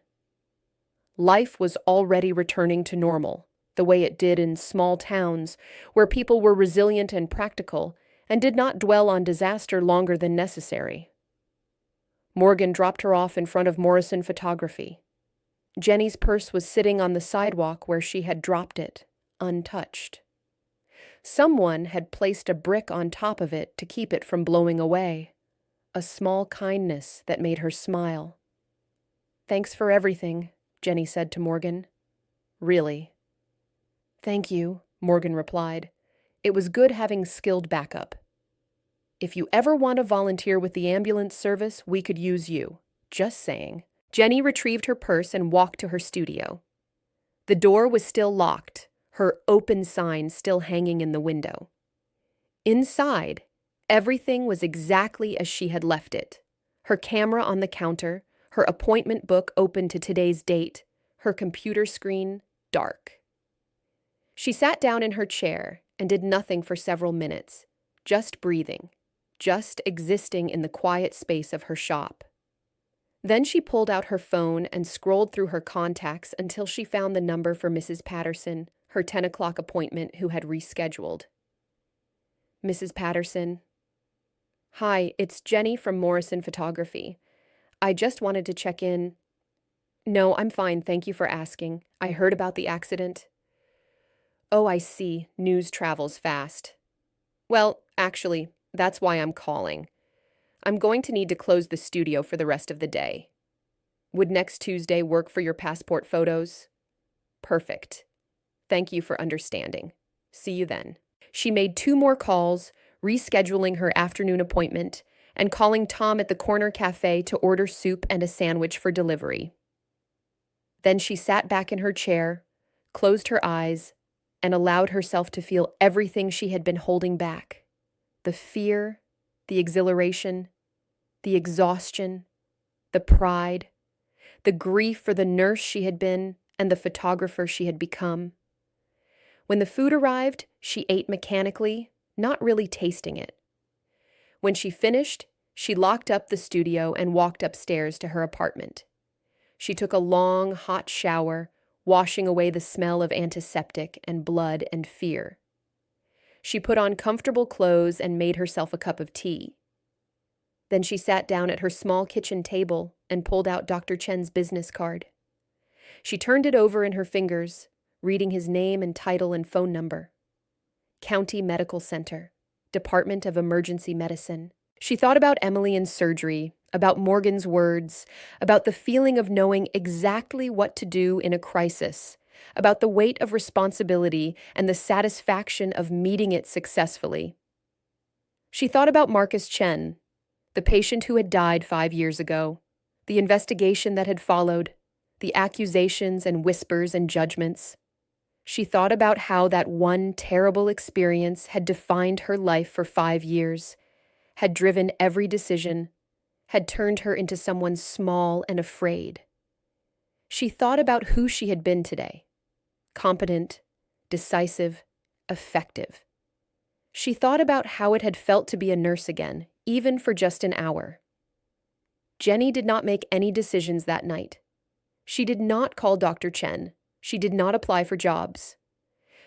Life was already returning to normal, the way it did in small towns, where people were resilient and practical and did not dwell on disaster longer than necessary. Morgan dropped her off in front of Morrison Photography. Jenny's purse was sitting on the sidewalk where she had dropped it, untouched. Someone had placed a brick on top of it to keep it from blowing away, a small kindness that made her smile. "Thanks for everything," Jenny said to Morgan. "Really?" "Thank you," Morgan replied. "It was good having skilled backup. If you ever want to volunteer with the ambulance service, we could use you. Just saying." Jenny retrieved her purse and walked to her studio. The door was still locked, her open sign still hanging in the window. Inside, everything was exactly as she had left it. Her camera on the counter, her appointment book open to today's date, her computer screen dark. She sat down in her chair and did nothing for several minutes, just breathing, just existing in the quiet space of her shop. Then she pulled out her phone and scrolled through her contacts until she found the number for Mrs. Patterson, her 10 o'clock appointment, who had rescheduled. "Mrs. Patterson." "Hi, it's Jenny from Morrison Photography. I just wanted to check in." "No, I'm fine, thank you for asking. I heard about the accident." "Oh, I see. News travels fast." "Well, actually, that's why I'm calling. I'm going to need to close the studio for the rest of the day. Would next Tuesday work for your passport photos?" "Perfect. Thank you for understanding. See you then." She made 2 more calls, rescheduling her afternoon appointment and calling Tom at the corner cafe to order soup and a sandwich for delivery. Then she sat back in her chair, closed her eyes, and allowed herself to feel everything she had been holding back: the fear, the exhilaration, the exhaustion, the pride, the grief for the nurse she had been and the photographer she had become. When the food arrived, she ate mechanically, not really tasting it. When she finished, she locked up the studio and walked upstairs to her apartment. She took a long, hot shower, washing away the smell of antiseptic and blood and fear. She put on comfortable clothes and made herself a cup of tea. Then she sat down at her small kitchen table and pulled out Dr. Chen's business card. She turned it over in her fingers, reading his name and title and phone number. County Medical Center, Department of Emergency Medicine. She thought about Emily and surgery, about Morgan's words, about the feeling of knowing exactly what to do in a crisis, about the weight of responsibility and the satisfaction of meeting it successfully. She thought about Marcus Chen, the patient who had died 5 years ago, the investigation that had followed, the accusations and whispers and judgments. She thought about how that one terrible experience had defined her life for 5 years, had driven every decision, had turned her into someone small and afraid. She thought about who she had been today: competent, decisive, effective. She thought about how it had felt to be a nurse again, even for just an hour. Jenny did not make any decisions that night. She did not call Dr. Chen. She did not apply for jobs.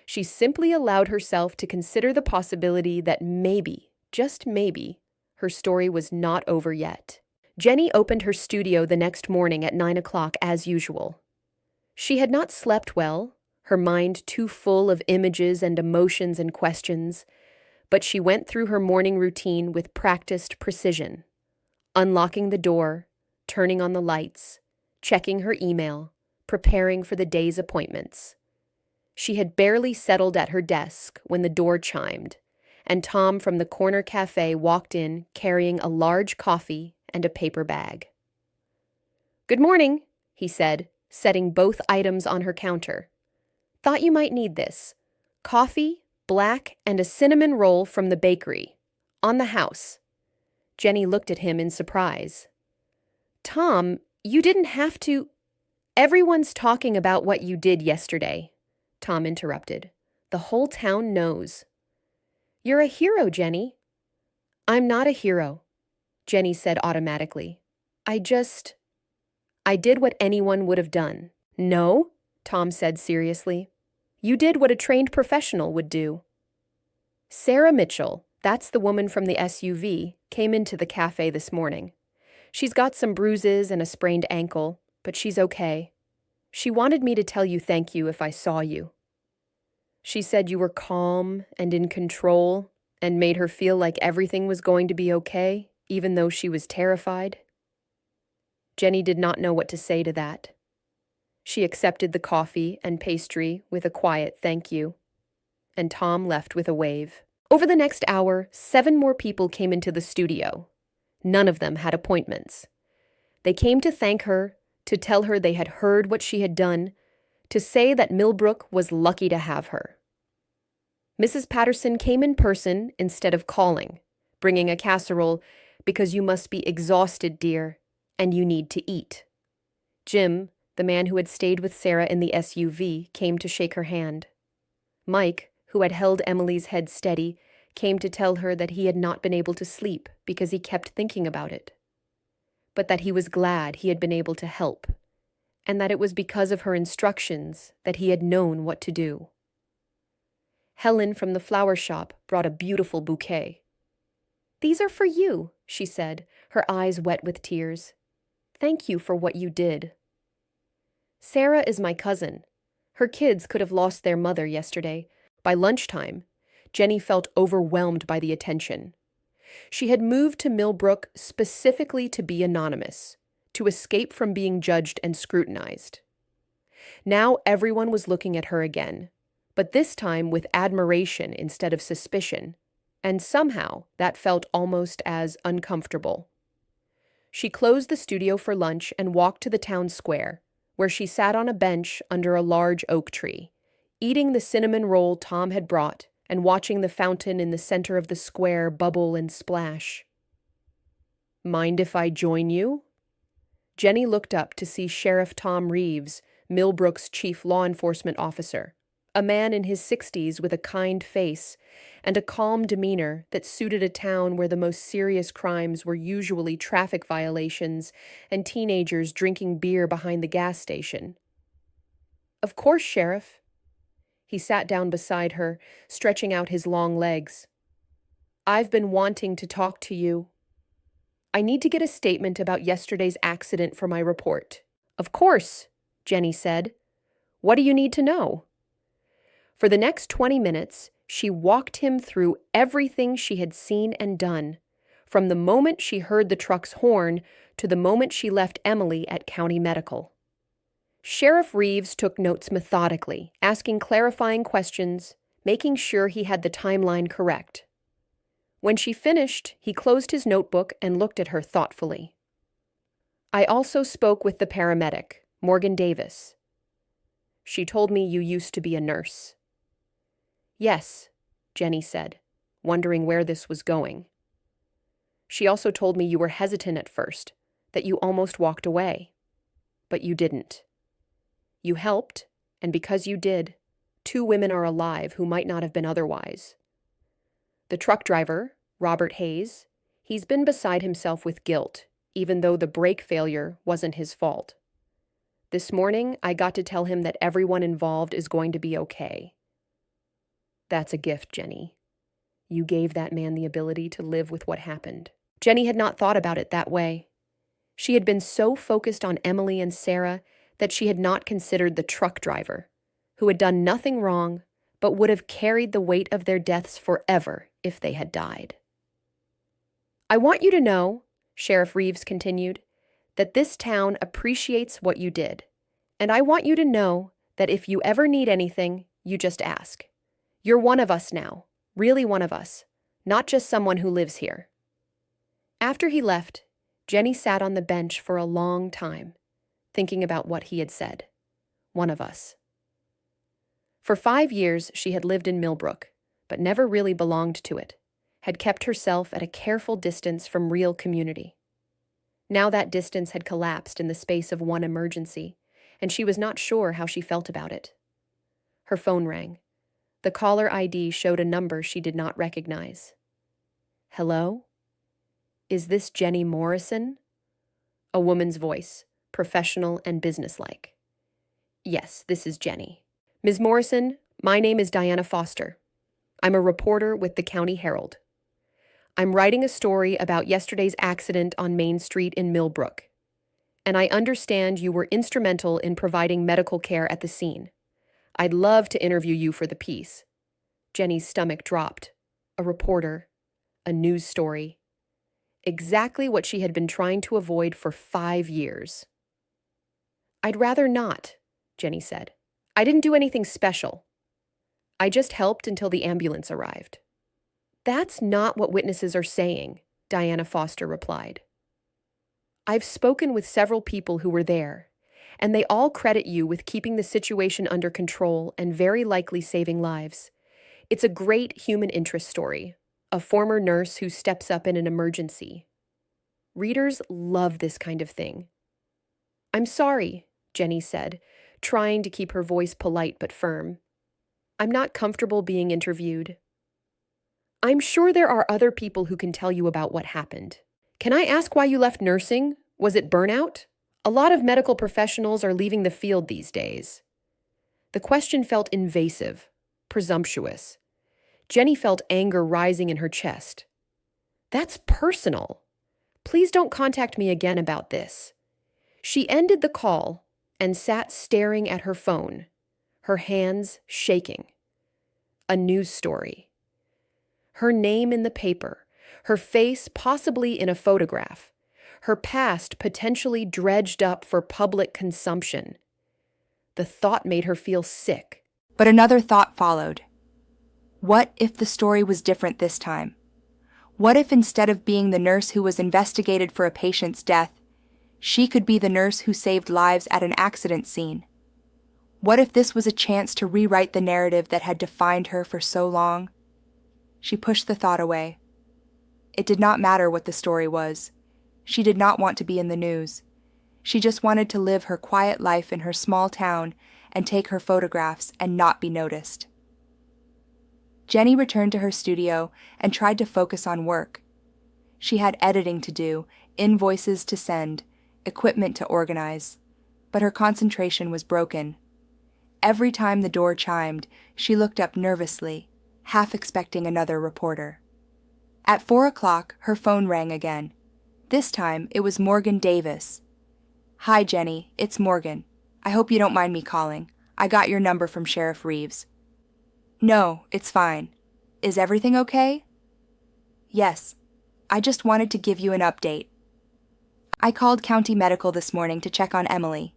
She simply allowed herself to consider the possibility that maybe, just maybe, her story was not over yet. Jenny opened her studio the next morning at 9 o'clock as usual. She had not slept well, her mind too full of images and emotions and questions, but she went through her morning routine with practiced precision, unlocking the door, turning on the lights, checking her email, preparing for the day's appointments. She had barely settled at her desk when the door chimed, and Tom from the corner cafe walked in carrying a large coffee and a paper bag. "Good morning," he said, setting both items on her counter. "Thought you might need this. Coffee, black, and a cinnamon roll from the bakery. On the house." Jenny looked at him in surprise. "Tom, you didn't have to—" "Everyone's talking about what you did yesterday," Tom interrupted. "The whole town knows." "You're a hero, Jenny." "I'm not a hero," Jenny said automatically. I did what anyone would have done." "No," Tom said seriously. "You did what a trained professional would do." Sarah Mitchell, that's the woman from the SUV, came into the cafe this morning. She's got some bruises and a sprained ankle, but she's okay. She wanted me to tell you thank you if I saw you. She said you were calm and in control and made her feel like everything was going to be okay, even though she was terrified. Jenny did not know what to say to that. She accepted the coffee and pastry with a quiet thank you, and Tom left with a wave. Over the next hour, 7 more people came into the studio. None of them had appointments. They came to thank her, to tell her they had heard what she had done, to say that Millbrook was lucky to have her. Mrs. Patterson came in person instead of calling, bringing a casserole because you must be exhausted, dear, and you need to eat. Jim, the man who had stayed with Sarah in the SUV, came to shake her hand. Mike, who had held Emily's head steady, came to tell her that he had not been able to sleep because he kept thinking about it, but that he was glad he had been able to help, and that it was because of her instructions that he had known what to do. Helen from the flower shop brought a beautiful bouquet. "These are for you," she said, her eyes wet with tears. "Thank you for what you did." "Sarah is my cousin. Her kids could have lost their mother yesterday. By lunchtime, Jenny felt overwhelmed by the attention. She had moved to Millbrook specifically to be anonymous, to escape from being judged and scrutinized. Now everyone was looking at her again, but this time with admiration instead of suspicion, and somehow that felt almost as uncomfortable. She closed the studio for lunch and walked to the town square, where she sat on a bench under a large oak tree, eating the cinnamon roll Tom had brought and watching the fountain in the center of the square bubble and splash. "Mind if I join you?" Jenny looked up to see Sheriff Tom Reeves, Millbrook's chief law enforcement officer, a man in his 60s with a kind face and a calm demeanor that suited a town where the most serious crimes were usually traffic violations and teenagers drinking beer behind the gas station. "Of course, Sheriff." He sat down beside her, stretching out his long legs. "I've been wanting to talk to you. I need to get a statement about yesterday's accident for my report." "Of course," Jenny said. "What do you need to know?" For the next 20 minutes, she walked him through everything she had seen and done, from the moment she heard the truck's horn to the moment she left Emily at County Medical. Sheriff Reeves took notes methodically, asking clarifying questions, making sure he had the timeline correct. When she finished, he closed his notebook and looked at her thoughtfully. "I also spoke with the paramedic, Morgan Davis. She told me you used to be a nurse." "Yes," Jenny said, wondering where this was going. "She also told me you were hesitant at first, that you almost walked away. But you didn't. You helped, and because you did, 2 women are alive who might not have been otherwise. The truck driver, Robert Hayes, he's been beside himself with guilt, even though the brake failure wasn't his fault. This morning, I got to tell him that everyone involved is going to be okay. That's a gift, Jenny. You gave that man the ability to live with what happened." Jenny had not thought about it that way. She had been so focused on Emily and Sarah that she had not considered the truck driver, who had done nothing wrong but would have carried the weight of their deaths forever if they had died. "I want you to know," Sheriff Reeves continued, "that this town appreciates what you did, and I want you to know that if you ever need anything, you just ask. You're one of us now, really one of us. not just someone who lives here. After he left, Jenny sat on the bench for a long time, thinking about what he had said. One of us. For 5 years, she had lived in Millbrook, but never really belonged to it, had kept herself at a careful distance from real community. Now that distance had collapsed in the space of one emergency, and she was not sure how she felt about it. Her phone rang. The caller ID showed a number she did not recognize. Hello? Is this Jenny Morrison? A woman's voice, professional and businesslike. Yes, this is Jenny. Ms. Morrison, my name is Diana Foster. I'm a reporter with the County Herald. I'm writing a story about yesterday's accident on Main Street in Millbrook, and I understand you were instrumental in providing medical care at the scene. I'd love to interview you for the piece. Jenny's stomach dropped. A reporter, a news story. Exactly what she had been trying to avoid for 5 years. I'd rather not, Jenny said. I didn't do anything special. I just helped until the ambulance arrived. That's not what witnesses are saying, Diana Foster replied. I've spoken with several people who were there, and they all credit you with keeping the situation under control and very likely saving lives. It's a great human interest story, a former nurse who steps up in an emergency. Readers love this kind of thing. I'm sorry, Jenny said, trying to keep her voice polite but firm. I'm not comfortable being interviewed. I'm sure there are other people who can tell you about what happened. Can I ask why you left nursing? Was it burnout? A lot of medical professionals are leaving the field these days. The question felt invasive, presumptuous. Jenny felt anger rising in her chest. That's personal. Please don't contact me again about this. She ended the call and sat staring at her phone, her hands shaking. A news story. Her name in the paper, her face possibly in a photograph, her past potentially dredged up for public consumption. The thought made her feel sick. But another thought followed. What if the story was different this time? What if instead of being the nurse who was investigated for a patient's death, she could be the nurse who saved lives at an accident scene? What if this was a chance to rewrite the narrative that had defined her for so long? She pushed the thought away. It did not matter what the story was. She did not want to be in the news. She just wanted to live her quiet life in her small town and take her photographs and not be noticed. Jenny returned to her studio and tried to focus on work. She had editing to do, invoices to send, equipment to organize, but her concentration was broken. Every time the door chimed, she looked up nervously, half expecting another reporter. At 4 o'clock, her phone rang again. This time, it was Morgan Davis. Hi, Jenny, it's Morgan. I hope you don't mind me calling. I got your number from Sheriff Reeves. No, it's fine. Is everything okay? Yes. I just wanted to give you an update. I called County Medical this morning to check on Emily.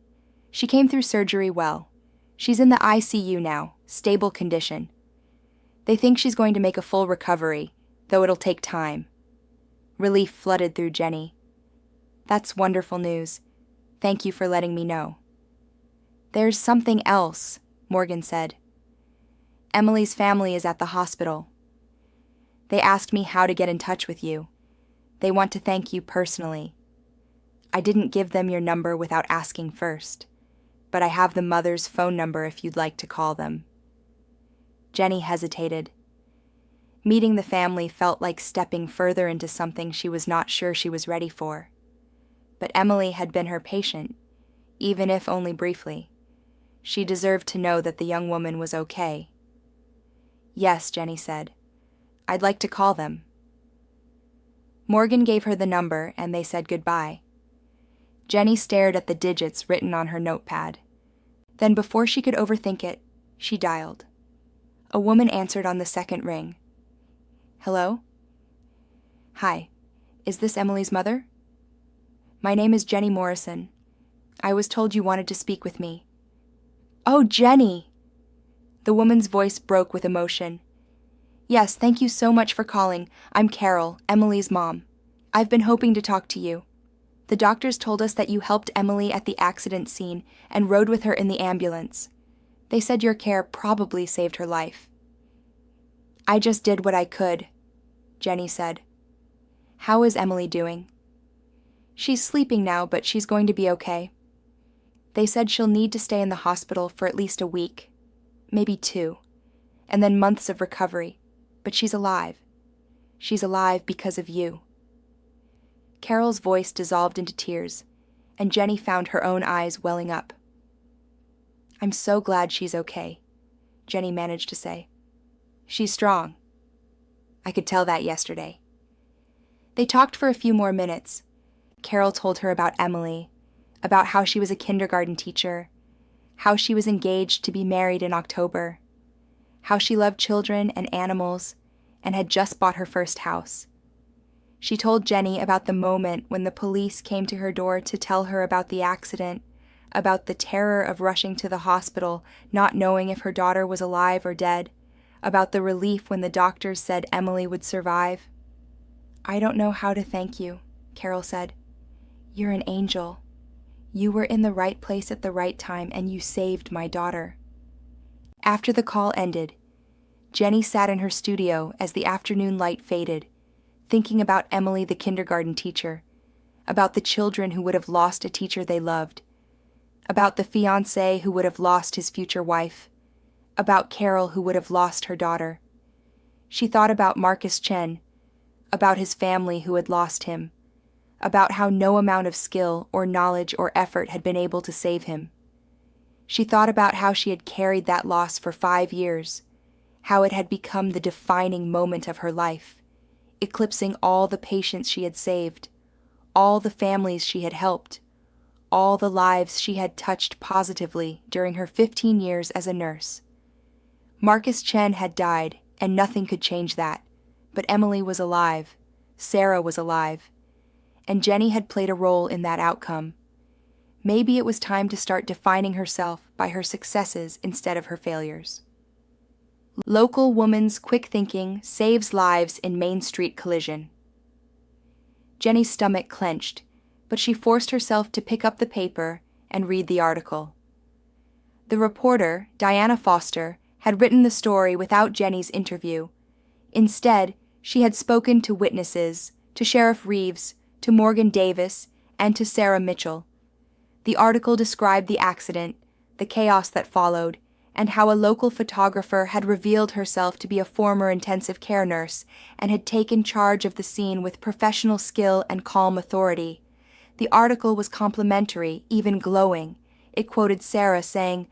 She came through surgery well. She's in the ICU now, stable condition. They think she's going to make a full recovery, though it'll take time. Relief flooded through Jenny. That's wonderful news. Thank you for letting me know. There's something else, Morgan said. Emily's family is at the hospital. They asked me how to get in touch with you. They want to thank you personally. I didn't give them your number without asking first, but I have the mother's phone number if you'd like to call them. Jenny hesitated. Meeting the family felt like stepping further into something she was not sure she was ready for. But Emily had been her patient, even if only briefly. She deserved to know that the young woman was okay. Yes, Jenny said. I'd like to call them. Morgan gave her the number, and they said goodbye. Jenny stared at the digits written on her notepad. Then, before she could overthink it, she dialed. A woman answered on the second ring. Hello? Hi. Is this Emily's mother? My name is Jenny Morrison. I was told you wanted to speak with me. Oh, Jenny! The woman's voice broke with emotion. Yes, thank you so much for calling. I'm Carol, Emily's mom. I've been hoping to talk to you. The doctors told us that you helped Emily at the accident scene and rode with her in the ambulance. They said your care probably saved her life. I just did what I could, Jenny said. How is Emily doing? She's sleeping now, but she's going to be okay. They said she'll need to stay in the hospital for at least a week, maybe 2, and then months of recovery, but she's alive. She's alive because of you. Carol's voice dissolved into tears, and Jenny found her own eyes welling up. I'm so glad she's okay, Jenny managed to say. She's strong. I could tell that yesterday. They talked for a few more minutes. Carol told her about Emily, about how she was a kindergarten teacher, how she was engaged to be married in October, how she loved children and animals, and had just bought her first house. She told Jenny about the moment when the police came to her door to tell her about the accident, about the terror of rushing to the hospital, not knowing if her daughter was alive or dead, about the relief when the doctors said Emily would survive. I don't know how to thank you, Carol said. You're an angel. You were in the right place at the right time, and you saved my daughter. After the call ended, Jenny sat in her studio as the afternoon light faded, thinking about Emily, the kindergarten teacher, about the children who would have lost a teacher they loved, about the fiancé who would have lost his future wife, about Carol who would have lost her daughter. She thought about Marcus Chen, about his family who had lost him, about how no amount of skill or knowledge or effort had been able to save him. She thought about how she had carried that loss for 5 years, how it had become the defining moment of her life, eclipsing all the patients she had saved, all the families she had helped, all the lives she had touched positively during her 15 years as a nurse. Marcus Chen had died, and nothing could change that, but Emily was alive, Sarah was alive, and Jenny had played a role in that outcome. Maybe it was time to start defining herself by her successes instead of her failures. Local woman's quick thinking saves lives in Main Street collision. Jenny's stomach clenched, but she forced herself to pick up the paper and read the article. The reporter, Diana Foster, had written the story without Jenny's interview. Instead, she had spoken to witnesses, to Sheriff Reeves, to Morgan Davis, and to Sarah Mitchell. The article described the accident, the chaos that followed, and how a local photographer had revealed herself to be a former intensive care nurse and had taken charge of the scene with professional skill and calm authority. The article was complimentary, even glowing. It quoted Sarah saying,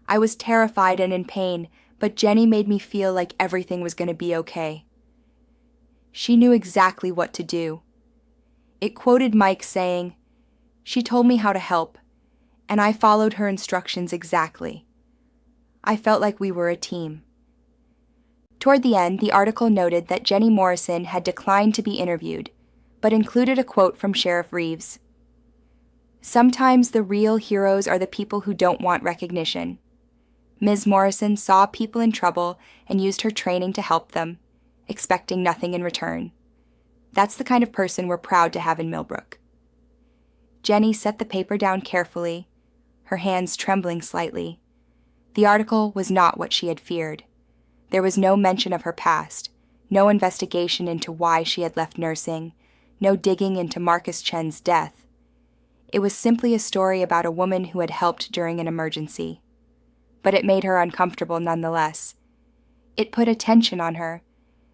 "I was terrified and in pain, but Jenny made me feel like everything was going to be okay." She knew exactly what to do. It quoted Mike saying, "She told me how to help, and I followed her instructions exactly. I felt like we were a team." Toward the end, the article noted that Jenny Morrison had declined to be interviewed, but included a quote from Sheriff Reeves. "Sometimes the real heroes are the people who don't want recognition. Ms. Morrison saw people in trouble and used her training to help them, expecting nothing in return. That's the kind of person we're proud to have in Millbrook." Jenny set the paper down carefully, her hands trembling slightly. The article was not what she had feared. There was no mention of her past, no investigation into why she had left nursing, no digging into Marcus Chen's death. It was simply a story about a woman who had helped during an emergency. But it made her uncomfortable nonetheless. It put attention on her,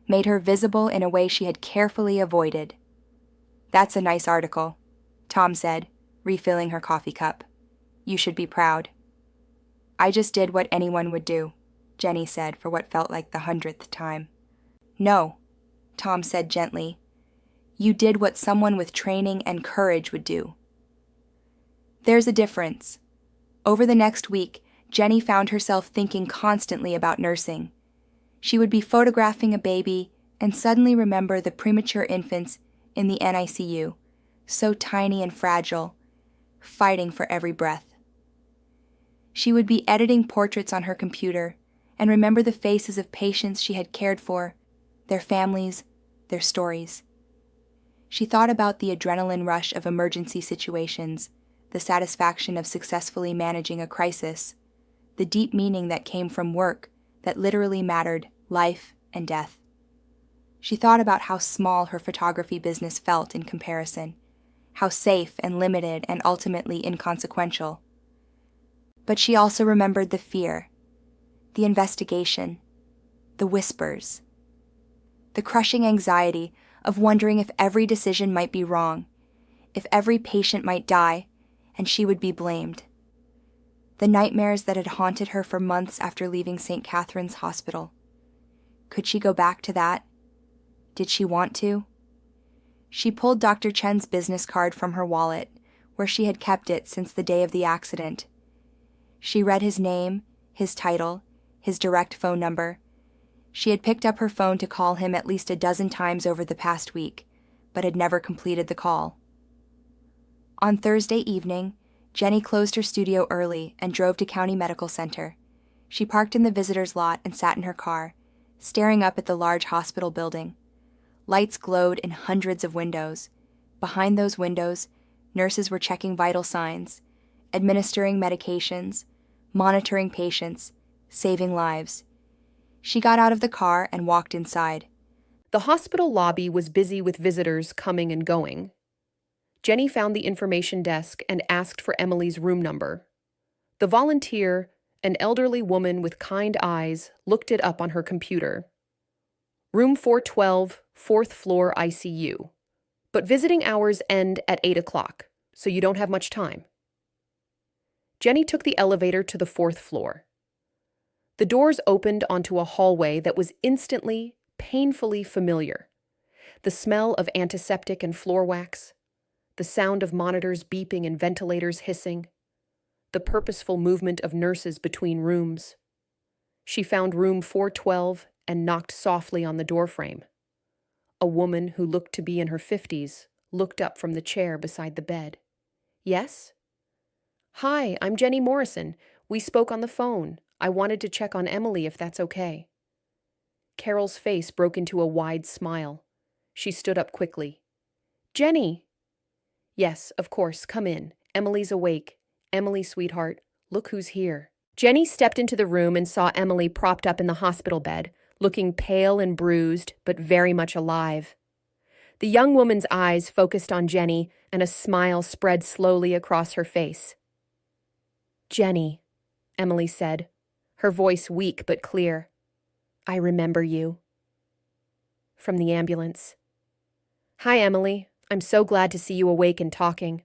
made her visible in a way she had carefully avoided. "That's a nice article," Tom said, refilling her coffee cup. "You should be proud." "I just did what anyone would do," Jenny said for what felt like the 100th time. "No," Tom said gently. "You did what someone with training and courage would do." There's a difference. Over the next week, Jenny found herself thinking constantly about nursing. She would be photographing a baby and suddenly remember the premature infants in the NICU, so tiny and fragile, fighting for every breath. She would be editing portraits on her computer and remember the faces of patients she had cared for their families, their stories. She thought about the adrenaline rush of emergency situations, the satisfaction of successfully managing a crisis, the deep meaning that came from work that literally mattered life and death. She thought about how small her photography business felt in comparison, how safe and limited and ultimately inconsequential. But she also remembered the fear, the investigation, the whispers, the crushing anxiety of wondering if every decision might be wrong, if every patient might die, and she would be blamed. The nightmares that had haunted her for months after leaving St. Catherine's Hospital. Could she go back to that? Did she want to? She pulled Dr. Chen's business card from her wallet, where she had kept it since the day of the accident. She read his name, his title, his direct phone number. She had picked up her phone to call him at least a dozen times over the past week, but had never completed the call. On Thursday evening, Jenny closed her studio early and drove to County Medical Center. She parked in the visitor's lot and sat in her car, staring up at the large hospital building. Lights glowed in hundreds of windows. Behind those windows, nurses were checking vital signs, administering medications, monitoring patients, saving lives. She got out of the car and walked inside. The hospital lobby was busy with visitors coming and going. Jenny found the information desk and asked for Emily's room number. The volunteer, an elderly woman with kind eyes, looked it up on her computer. Room 412, 4th floor ICU. But visiting hours end at 8 o'clock, so you don't have much time. Jenny took the elevator to the 4th floor. The doors opened onto a hallway that was instantly, painfully familiar. The smell of antiseptic and floor wax, the sound of monitors beeping and ventilators hissing, the purposeful movement of nurses between rooms. She found room 412 and knocked softly on the doorframe. A woman who looked to be in her 50s looked up from the chair beside the bed. Yes? Hi, I'm Jenny Morrison. We spoke on the phone. I wanted to check on Emily if that's okay. Carol's face broke into a wide smile. She stood up quickly. Jenny! Yes, of course, come in. Emily's awake. Emily, sweetheart, look who's here. Jenny stepped into the room and saw Emily propped up in the hospital bed, looking pale and bruised, but very much alive. The young woman's eyes focused on Jenny, and a smile spread slowly across her face. Jenny, Emily said, her voice weak but clear. I remember you. From the ambulance. Hi, Emily. I'm so glad to see you awake and talking.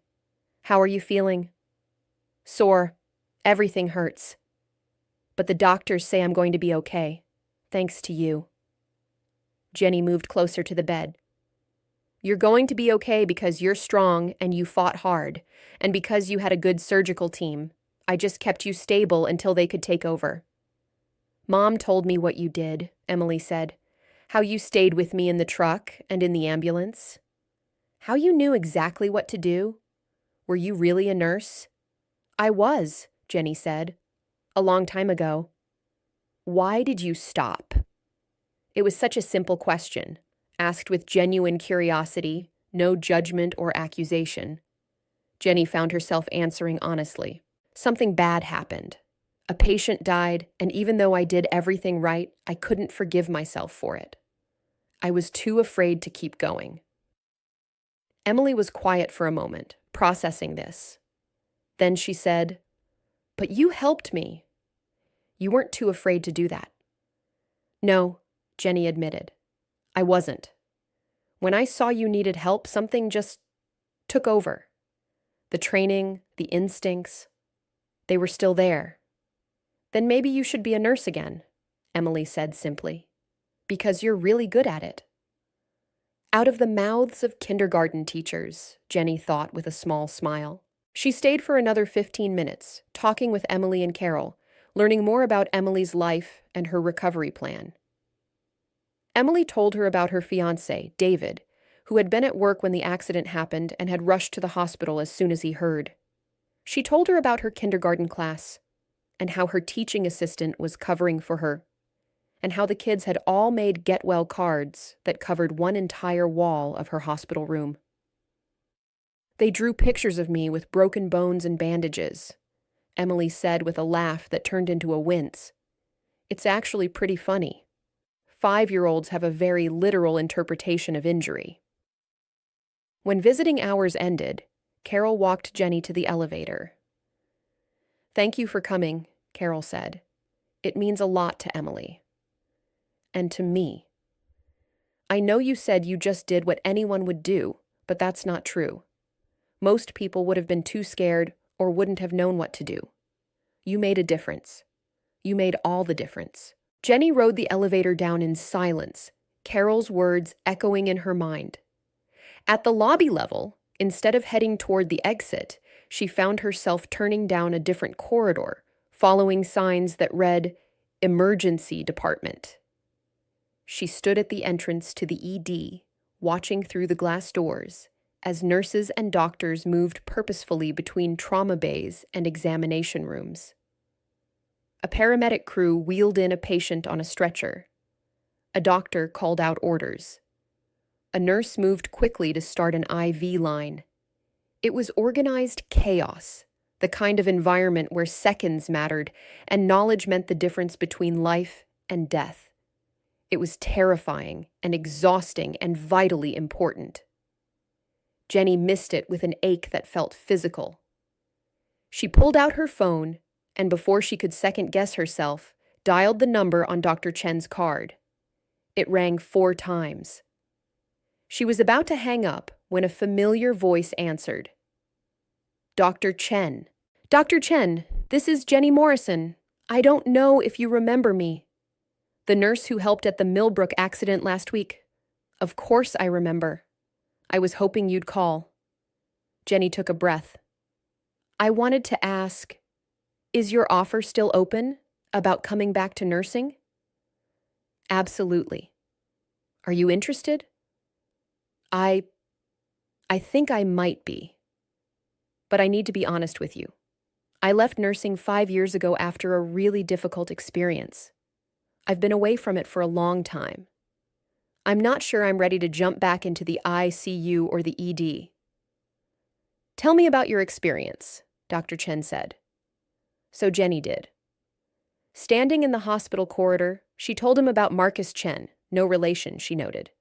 How are you feeling? Sore. Everything hurts. But the doctors say I'm going to be okay. Thanks to you. Jenny moved closer to the bed. You're going to be okay because you're strong and you fought hard, and because you had a good surgical team. I just kept you stable until they could take over. Mom told me what you did, Emily said. How you stayed with me in the truck and in the ambulance. How you knew exactly what to do. Were you really a nurse? I was, Jenny said. A long time ago. Why did you stop? It was such a simple question, asked with genuine curiosity, no judgment or accusation. Jenny found herself answering honestly. Something bad happened. A patient died, and even though I did everything right, I couldn't forgive myself for it. I was too afraid to keep going. Emily was quiet for a moment, processing this. Then she said, But you helped me. You weren't too afraid to do that. No, Jenny admitted. I wasn't. When I saw you needed help, something just took over. The training, the instincts, they were still there. Then maybe you should be a nurse again, Emily said simply, because you're really good at it. Out of the mouths of kindergarten teachers, Jenny thought with a small smile. She stayed for another 15 minutes, talking with Emily and Carol, learning more about Emily's life and her recovery plan. Emily told her about her fiancé, David, who had been at work when the accident happened and had rushed to the hospital as soon as he heard. She told her about her kindergarten class and how her teaching assistant was covering for her. and how the kids had all made get-well cards that covered one entire wall of her hospital room. They drew pictures of me with broken bones and bandages, Emily said with a laugh that turned into a wince. It's actually pretty funny. 5-year-olds have a very literal interpretation of injury. When visiting hours ended, Carol walked Jenny to the elevator. "Thank you for coming," Carol said. "It means a lot to Emily. And to me. I know you said you just did what anyone would do, but that's not true. Most people would have been too scared or wouldn't have known what to do. You made a difference. You made all the difference." Jenny rode the elevator down in silence, Carol's words echoing in her mind. At the lobby level, instead of heading toward the exit, she found herself turning down a different corridor, following signs that read, "Emergency Department." She stood at the entrance to the ED, watching through the glass doors, as nurses and doctors moved purposefully between trauma bays and examination rooms. A paramedic crew wheeled in a patient on a stretcher. A doctor called out orders. A nurse moved quickly to start an IV line. It was organized chaos, the kind of environment where seconds mattered and knowledge meant the difference between life and death. It was terrifying and exhausting and vitally important. Jenny missed it with an ache that felt physical. She pulled out her phone and, before she could second-guess herself, dialed the number on Dr. Chen's card. It rang 4 times. She was about to hang up when a familiar voice answered. "Dr. Chen. Dr. Chen, this is Jenny Morrison. I don't know if you remember me. The nurse who helped at the Millbrook accident last week. Of course I remember. I was hoping you'd call." Jenny took a breath. "I wanted to ask, is your offer still open about coming back to nursing?" "Absolutely. Are you interested?" I think I might be. But I need to be honest with you. I left nursing 5 years ago after a really difficult experience. I've been away from it for a long time. I'm not sure I'm ready to jump back into the ICU or the ED. "Tell me about your experience," Dr. Chen said. So Jenny did. Standing in the hospital corridor, she told him about Marcus Chen, no relation, she noted.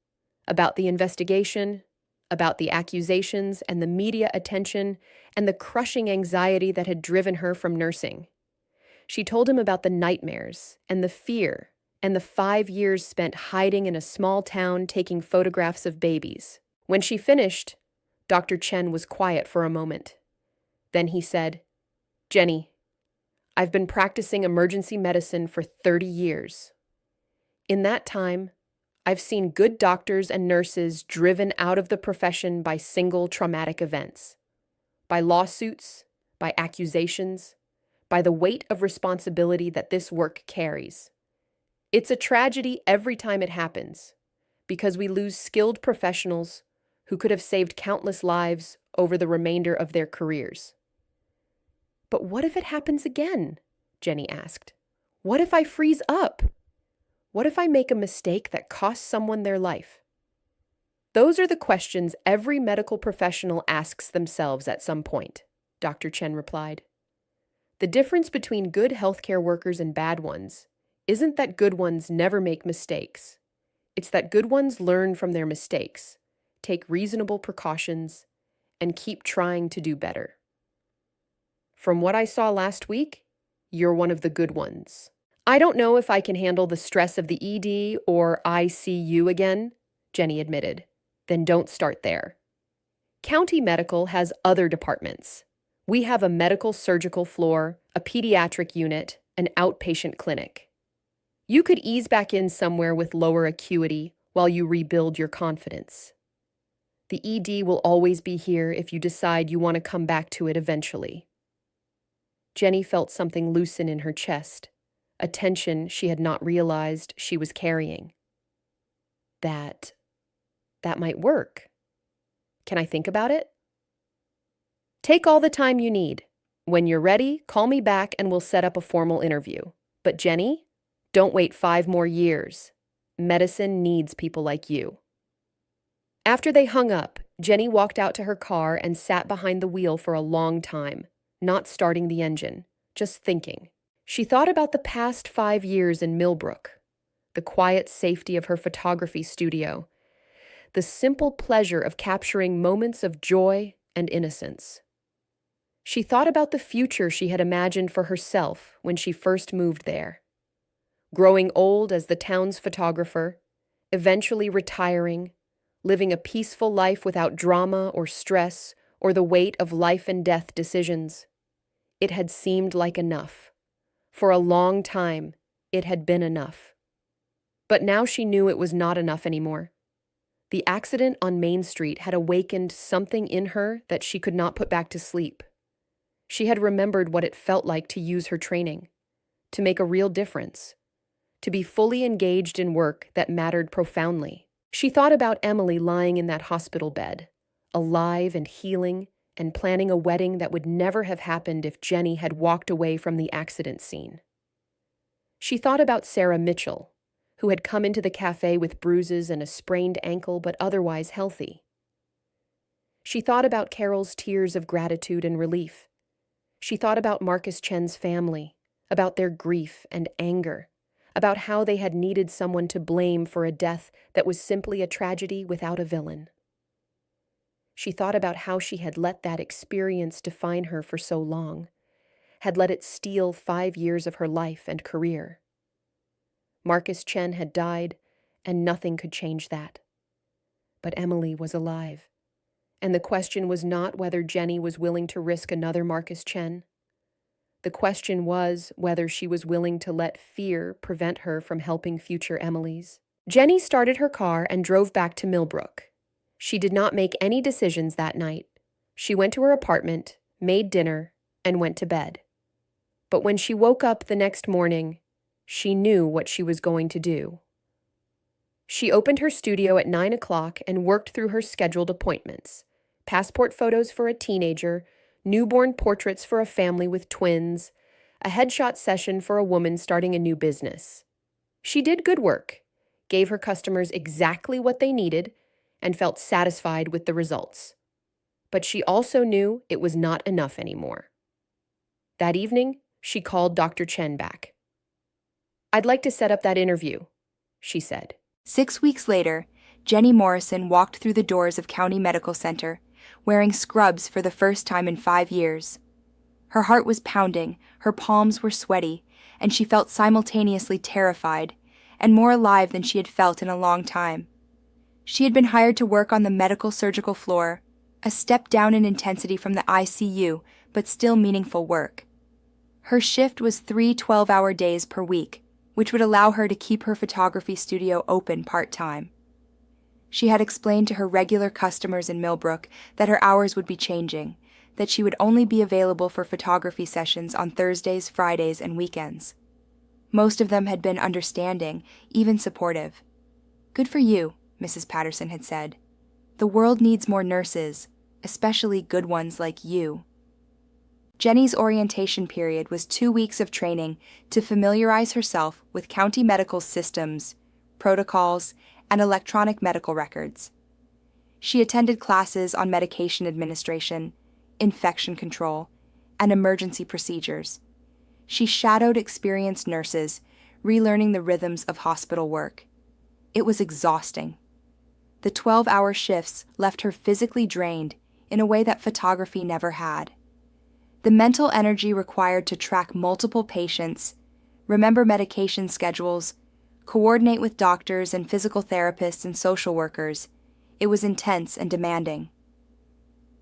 About the investigation, about the accusations and the media attention and the crushing anxiety that had driven her from nursing. She told him about the nightmares and the fear and the 5 years spent hiding in a small town taking photographs of babies. When she finished, Dr. Chen was quiet for a moment. Then he said, "Jenny, I've been practicing emergency medicine for 30 years. In that time, I've seen good doctors and nurses driven out of the profession by single traumatic events, by lawsuits, by accusations, by the weight of responsibility that this work carries. It's a tragedy every time it happens, because we lose skilled professionals who could have saved countless lives over the remainder of their careers." "But what if it happens again?" Jenny asked. "What if I freeze up? What if I make a mistake that costs someone their life?" "Those are the questions every medical professional asks themselves at some point," Dr. Chen replied. "The difference between good healthcare workers and bad ones isn't that good ones never make mistakes. It's that good ones learn from their mistakes, take reasonable precautions, and keep trying to do better. From what I saw last week, you're one of the good ones." "I don't know if I can handle the stress of the ED or ICU again," Jenny admitted. "Then don't start there. County Medical has other departments. We have a medical surgical floor, a pediatric unit, an outpatient clinic. You could ease back in somewhere with lower acuity while you rebuild your confidence. The ED will always be here if you decide you want to come back to it eventually." Jenny felt something loosen in her chest, a tension she had not realized she was carrying. That might work. Can I think about it?" "Take all the time you need. When you're ready, call me back and we'll set up a formal interview. But Jenny, Don't wait 5 more years. Medicine needs people like you. After they hung up, Jenny walked out to her car and sat behind the wheel for a long time, not starting the engine, just thinking. She thought about the past 5 years in Millbrook, the quiet safety of her photography studio, the simple pleasure of capturing moments of joy and innocence. She thought about the future she had imagined for herself when she first moved there. Growing old as the town's photographer, eventually retiring, living a peaceful life without drama or stress or the weight of life and death decisions. It had seemed like enough. For a long time, it had been enough. But now she knew it was not enough anymore. The accident on Main Street had awakened something in her that she could not put back to sleep. She had remembered what it felt like to use her training, to make a real difference, to be fully engaged in work that mattered profoundly. She thought about Emily lying in that hospital bed, alive and healing, and planning a wedding that would never have happened if Jenny had walked away from the accident scene. She thought about Sarah Mitchell, who had come into the cafe with bruises and a sprained ankle but otherwise healthy. She thought about Carol's tears of gratitude and relief. She thought about Marcus Chen's family, about their grief and anger, about how they had needed someone to blame for a death that was simply a tragedy without a villain. She thought about how she had let that experience define her for so long, had let it steal 5 years of her life and career. Marcus Chen had died, and nothing could change that. But Emily was alive, and the question was not whether Jenny was willing to risk another Marcus Chen. The question was whether she was willing to let fear prevent her from helping future Emilys. Jenny started her car and drove back to Millbrook. She did not make any decisions that night. She went to her apartment, made dinner, and went to bed. But when she woke up the next morning, she knew what she was going to do. She opened her studio at 9 o'clock and worked through her scheduled appointments: passport photos for a teenager, newborn portraits for a family with twins, a headshot session for a woman starting a new business. She did good work, gave her customers exactly what they needed, and felt satisfied with the results. But she also knew it was not enough anymore. That evening, she called Dr. Chen back. "I'd like to set up that interview," she said. 6 weeks later, Jenny Morrison walked through the doors of County Medical Center, wearing scrubs for the first time in 5 years. Her heart was pounding, her palms were sweaty, and she felt simultaneously terrified and more alive than she had felt in a long time. She had been hired to work on the medical surgical floor, a step down in intensity from the ICU, but still meaningful work. Her shift was 3 12-hour days per week, which would allow her to keep her photography studio open part-time. She had explained to her regular customers in Millbrook that her hours would be changing, that she would only be available for photography sessions on Thursdays, Fridays, and weekends. Most of them had been understanding, even supportive. "Good for you," Mrs. Patterson had said. "The world needs more nurses, especially good ones like you." Jenny's orientation period was 2 weeks of training to familiarize herself with county medical systems, protocols, and electronic medical records. She attended classes on medication administration, infection control, and emergency procedures. She shadowed experienced nurses, relearning the rhythms of hospital work. It was exhausting. The 12-hour shifts left her physically drained in a way that photography never had. The mental energy required to track multiple patients, remember medication schedules, coordinate with doctors and physical therapists and social workers, it was intense and demanding.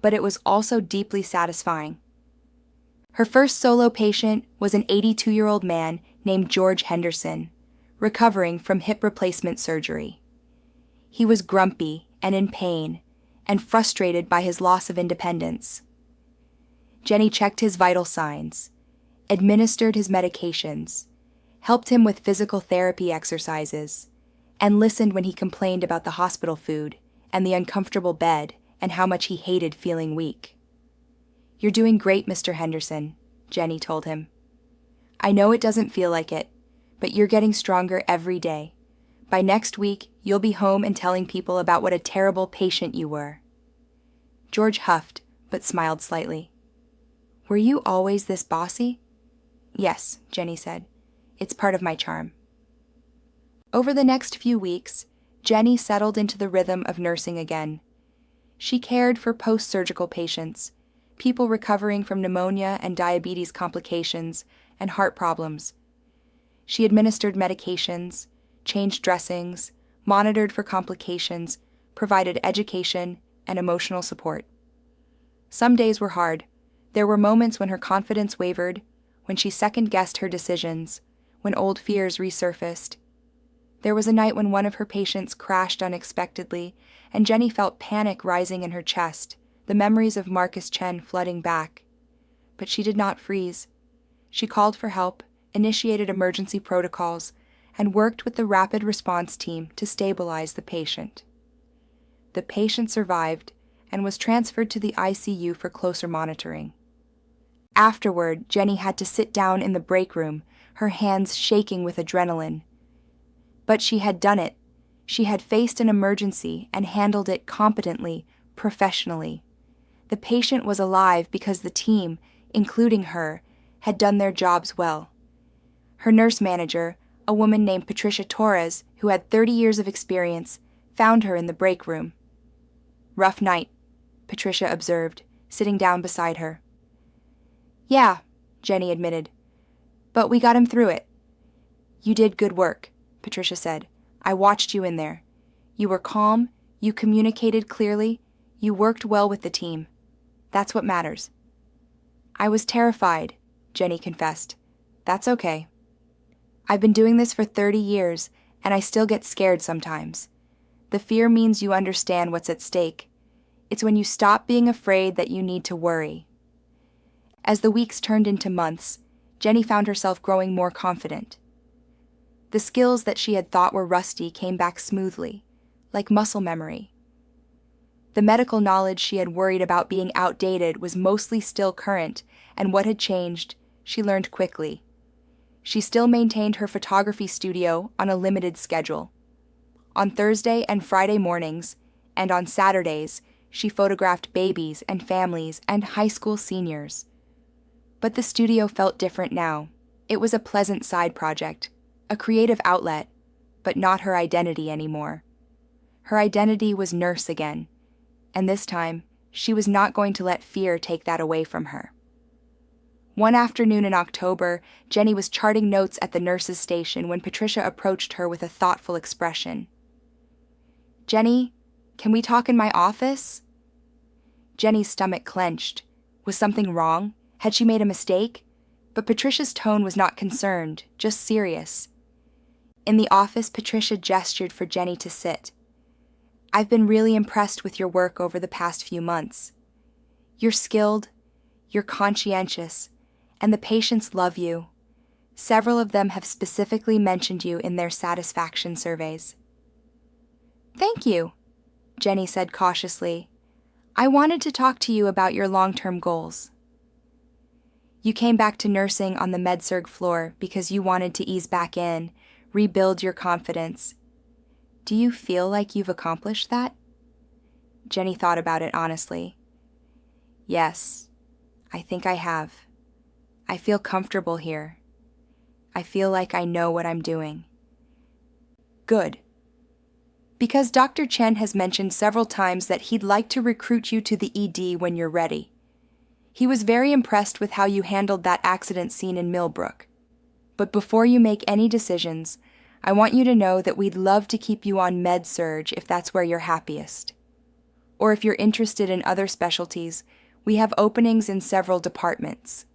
But it was also deeply satisfying. Her first solo patient was an 82-year-old man named George Henderson, recovering from hip replacement surgery. He was grumpy and in pain, and frustrated by his loss of independence. Jenny checked his vital signs, administered his medications, helped him with physical therapy exercises, and listened when he complained about the hospital food and the uncomfortable bed and how much he hated feeling weak. "You're doing great, Mr. Henderson," Jenny told him. "I know it doesn't feel like it, but you're getting stronger every day. By next week, you'll be home and telling people about what a terrible patient you were." George huffed, but smiled slightly. "Were you always this bossy?" "Yes," Jenny said. "It's part of my charm." Over the next few weeks, Jenny settled into the rhythm of nursing again. She cared for post-surgical patients, people recovering from pneumonia and diabetes complications and heart problems. She administered medications, changed dressings, monitored for complications, provided education and emotional support. Some days were hard. There were moments when her confidence wavered, when she second-guessed her decisions, when old fears resurfaced. There was a night when one of her patients crashed unexpectedly, and Jenny felt panic rising in her chest, the memories of Marcus Chen flooding back. But she did not freeze. She called for help, initiated emergency protocols, and worked with the rapid response team to stabilize the patient. The patient survived and was transferred to the ICU for closer monitoring. Afterward, Jenny had to sit down in the break room, her hands shaking with adrenaline. But she had done it. She had faced an emergency and handled it competently, professionally. The patient was alive because the team, including her, had done their jobs well. Her nurse manager, a woman named Patricia Torres, who had 30 years of experience, found her in the break room. "Rough night," Patricia observed, sitting down beside her. "Yeah," Jenny admitted, "but we got him through it." "You did good work," Patricia said. "I watched you in there. You were calm, you communicated clearly, you worked well with the team. That's what matters." "I was terrified," Jenny confessed. "That's okay. I've been doing this for 30 years, and I still get scared sometimes. The fear means you understand what's at stake. It's when you stop being afraid that you need to worry." As the weeks turned into months, Jenny found herself growing more confident. The skills that she had thought were rusty came back smoothly, like muscle memory. The medical knowledge she had worried about being outdated was mostly still current, and what had changed, she learned quickly. She still maintained her photography studio on a limited schedule. On Thursday and Friday mornings, and on Saturdays, she photographed babies and families and high school seniors. But the studio felt different now. It was a pleasant side project, a creative outlet, but not her identity anymore. Her identity was nurse again, and this time, she was not going to let fear take that away from her. One afternoon in October, Jenny was charting notes at the nurse's station when Patricia approached her with a thoughtful expression. "Jenny, can we talk in my office?" Jenny's stomach clenched. Was something wrong? Had she made a mistake? But Patricia's tone was not concerned, just serious. In the office, Patricia gestured for Jenny to sit. "I've been really impressed with your work over the past few months. You're skilled, you're conscientious, and the patients love you. Several of them have specifically mentioned you in their satisfaction surveys." "Thank you," Jenny said cautiously. "I wanted to talk to you about your long-term goals." "You came back to nursing on the med-surg floor because you wanted to ease back in, rebuild your confidence. Do you feel like you've accomplished that?" Jenny thought about it honestly. "Yes, I think I have. I feel comfortable here. I feel like I know what I'm doing." "Good. Because Dr. Chen has mentioned several times that he'd like to recruit you to the ED when you're ready. He was very impressed with how you handled that accident scene in Millbrook. But before you make any decisions, I want you to know that we'd love to keep you on med-surg if that's where you're happiest. Or if you're interested in other specialties, we have openings in several departments."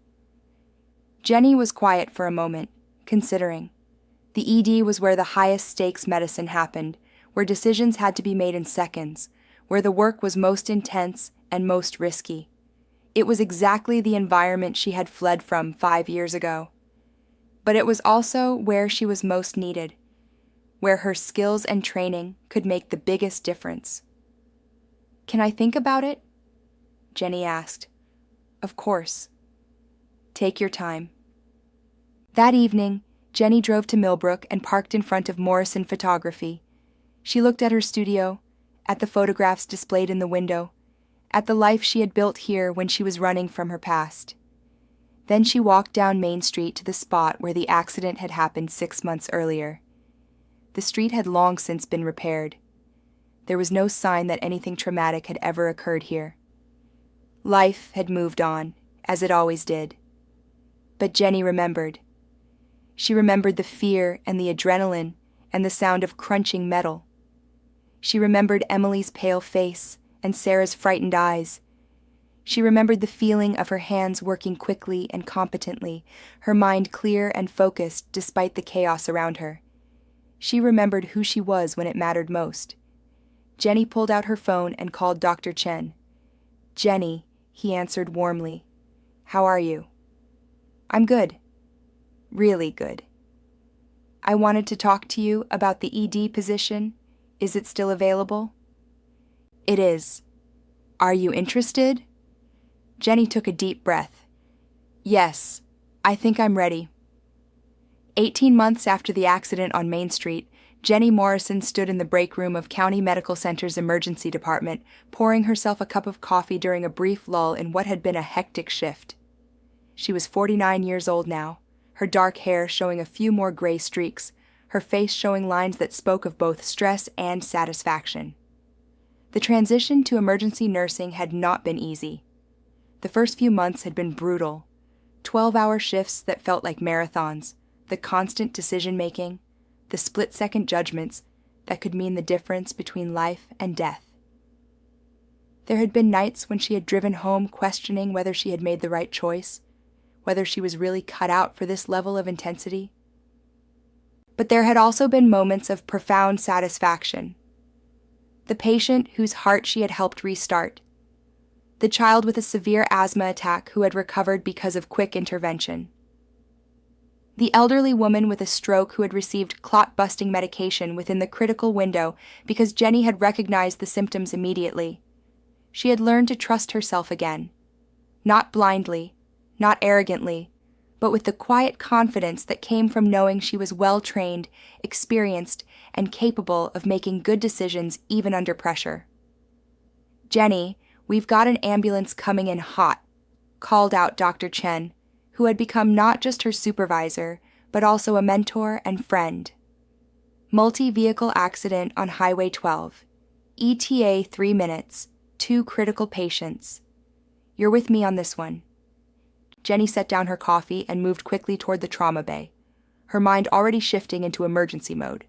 Jenny was quiet for a moment, considering. The ED was where the highest stakes medicine happened, where decisions had to be made in seconds, where the work was most intense and most risky. It was exactly the environment she had fled from 5 years ago. But it was also where she was most needed, where her skills and training could make the biggest difference. "Can I think about it?" Jenny asked. "Of course. Take your time." That evening, Jenny drove to Millbrook and parked in front of Morrison Photography. She looked at her studio, at the photographs displayed in the window, at the life she had built here when she was running from her past. Then she walked down Main Street to the spot where the accident had happened 6 months earlier. The street had long since been repaired. There was no sign that anything traumatic had ever occurred here. Life had moved on, as it always did. But Jenny remembered. She remembered the fear and the adrenaline and the sound of crunching metal. She remembered Emily's pale face and Sarah's frightened eyes. She remembered the feeling of her hands working quickly and competently, her mind clear and focused despite the chaos around her. She remembered who she was when it mattered most. Jenny pulled out her phone and called Dr. Chen. "Jenny," he answered warmly. "How are you?" "I'm good. Really good. I wanted to talk to you about the ED position. Is it still available?" "It is. Are you interested?" Jenny took a deep breath. "Yes, I think I'm ready." 18 months after the accident on Main Street, Jenny Morrison stood in the break room of County Medical Center's emergency department, pouring herself a cup of coffee during a brief lull in what had been a hectic shift. She was 49 years old now, her dark hair showing a few more gray streaks, her face showing lines that spoke of both stress and satisfaction. The transition to emergency nursing had not been easy. The first few months had been brutal. 12-hour shifts that felt like marathons, the constant decision-making, the split-second judgments that could mean the difference between life and death. There had been nights when she had driven home questioning whether she had made the right choice, whether she was really cut out for this level of intensity. But there had also been moments of profound satisfaction. The patient whose heart she had helped restart. The child with a severe asthma attack who had recovered because of quick intervention. The elderly woman with a stroke who had received clot-busting medication within the critical window because Jenny had recognized the symptoms immediately. She had learned to trust herself again. Not blindly, not arrogantly, but with the quiet confidence that came from knowing she was well-trained, experienced, and capable of making good decisions even under pressure. "Jenny, we've got an ambulance coming in hot," called out Dr. Chen, who had become not just her supervisor, but also a mentor and friend. Multi-vehicle accident on Highway 12. ETA 3 minutes. 2 critical patients. You're with me on this one. Jenny set down her coffee and moved quickly toward the trauma bay, her mind already shifting into emergency mode.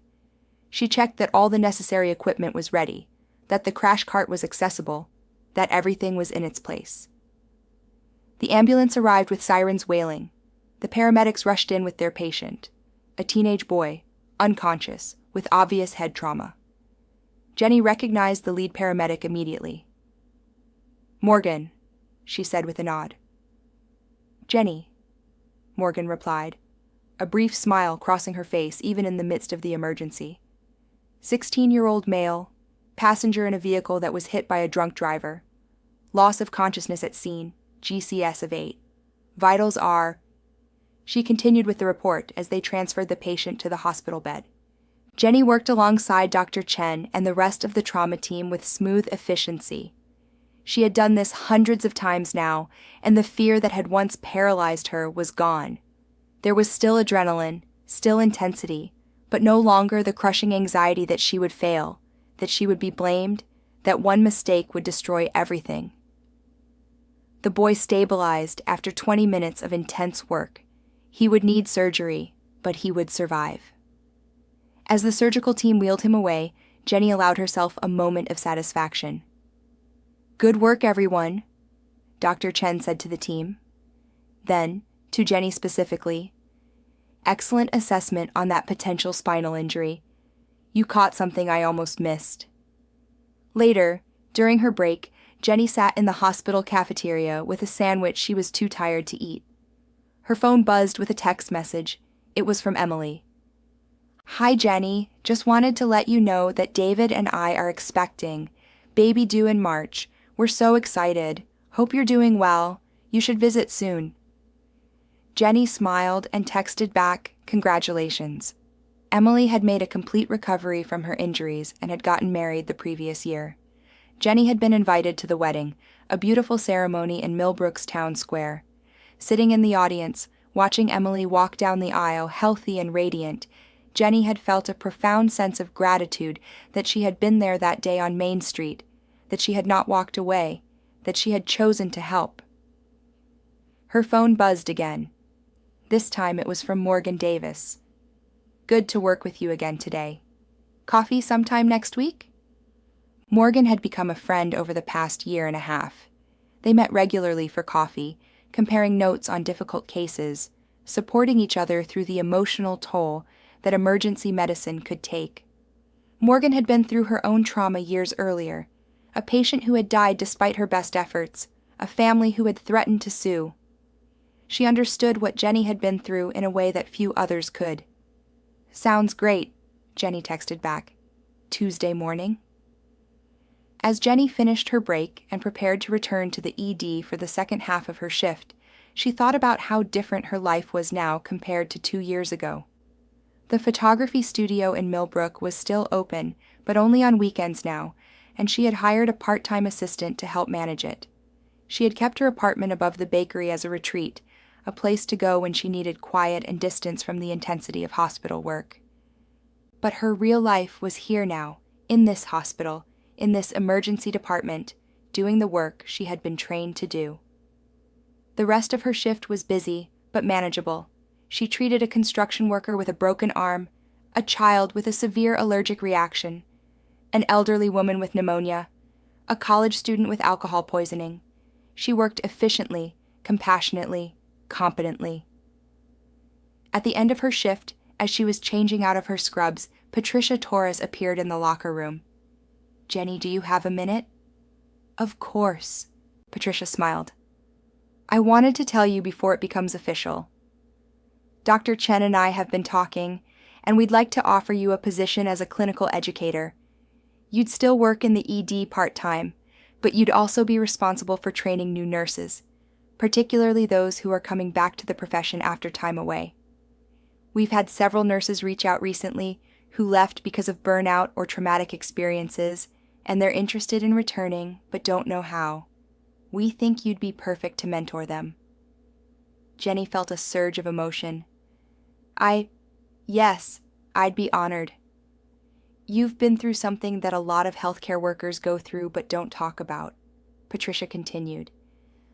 She checked that all the necessary equipment was ready, that the crash cart was accessible, that everything was in its place. The ambulance arrived with sirens wailing. The paramedics rushed in with their patient, a teenage boy, unconscious, with obvious head trauma. Jenny recognized the lead paramedic immediately. "Morgan," she said with a nod. "Jenny," Morgan replied, a brief smile crossing her face even in the midst of the emergency. 16-year-old male, passenger in a vehicle that was hit by a drunk driver. Loss of consciousness at scene, GCS of 8. Vitals are... She continued with the report as they transferred the patient to the hospital bed. Jenny worked alongside Dr. Chen and the rest of the trauma team with smooth efficiency. She had done this hundreds of times now, and the fear that had once paralyzed her was gone. There was still adrenaline, still intensity, but no longer the crushing anxiety that she would fail, that she would be blamed, that one mistake would destroy everything. The boy stabilized after 20 minutes of intense work. He would need surgery, but he would survive. As the surgical team wheeled him away, Jenny allowed herself a moment of satisfaction. "Good work, everyone," Dr. Chen said to the team. Then, to Jenny specifically, "Excellent assessment on that potential spinal injury. You caught something I almost missed." Later, during her break, Jenny sat in the hospital cafeteria with a sandwich she was too tired to eat. Her phone buzzed with a text message. It was from Emily. "Hi, Jenny. Just wanted to let you know that David and I are expecting. Baby due in March. We're so excited. Hope you're doing well. You should visit soon." Jenny smiled and texted back, "Congratulations." Emily had made a complete recovery from her injuries and had gotten married the previous year. Jenny had been invited to the wedding, a beautiful ceremony in Millbrook's town square. Sitting in the audience, watching Emily walk down the aisle healthy and radiant, Jenny had felt a profound sense of gratitude that she had been there that day on Main Street, that she had not walked away, that she had chosen to help. Her phone buzzed again. This time it was from Morgan Davis. "Good to work with you again today. Coffee sometime next week?" Morgan had become a friend over the past year and a half. They met regularly for coffee, comparing notes on difficult cases, supporting each other through the emotional toll that emergency medicine could take. Morgan had been through her own trauma years earlier, a patient who had died despite her best efforts, a family who had threatened to sue. She understood what Jenny had been through in a way that few others could. "Sounds great," Jenny texted back. "Tuesday morning?" As Jenny finished her break and prepared to return to the ED for the second half of her shift, she thought about how different her life was now compared to 2 years ago. The photography studio in Millbrook was still open, but only on weekends now, and she had hired a part-time assistant to help manage it. She had kept her apartment above the bakery as a retreat, a place to go when she needed quiet and distance from the intensity of hospital work. But her real life was here now, in this hospital, in this emergency department, doing the work she had been trained to do. The rest of her shift was busy, but manageable. She treated a construction worker with a broken arm, a child with a severe allergic reaction, an elderly woman with pneumonia, a college student with alcohol poisoning. She worked efficiently, compassionately, competently. At the end of her shift, as she was changing out of her scrubs, Patricia Torres appeared in the locker room. "Jenny, do you have a minute?" "Of course," Patricia smiled. "I wanted to tell you before it becomes official. Dr. Chen and I have been talking, and we'd like to offer you a position as a clinical educator. You'd still work in the ED part-time, but you'd also be responsible for training new nurses, particularly those who are coming back to the profession after time away. We've had several nurses reach out recently who left because of burnout or traumatic experiences, and they're interested in returning but don't know how. We think you'd be perfect to mentor them." Jenny felt a surge of emotion. Yes, I'd be honored. You've been through something that a lot of healthcare workers go through but don't talk about," Patricia continued.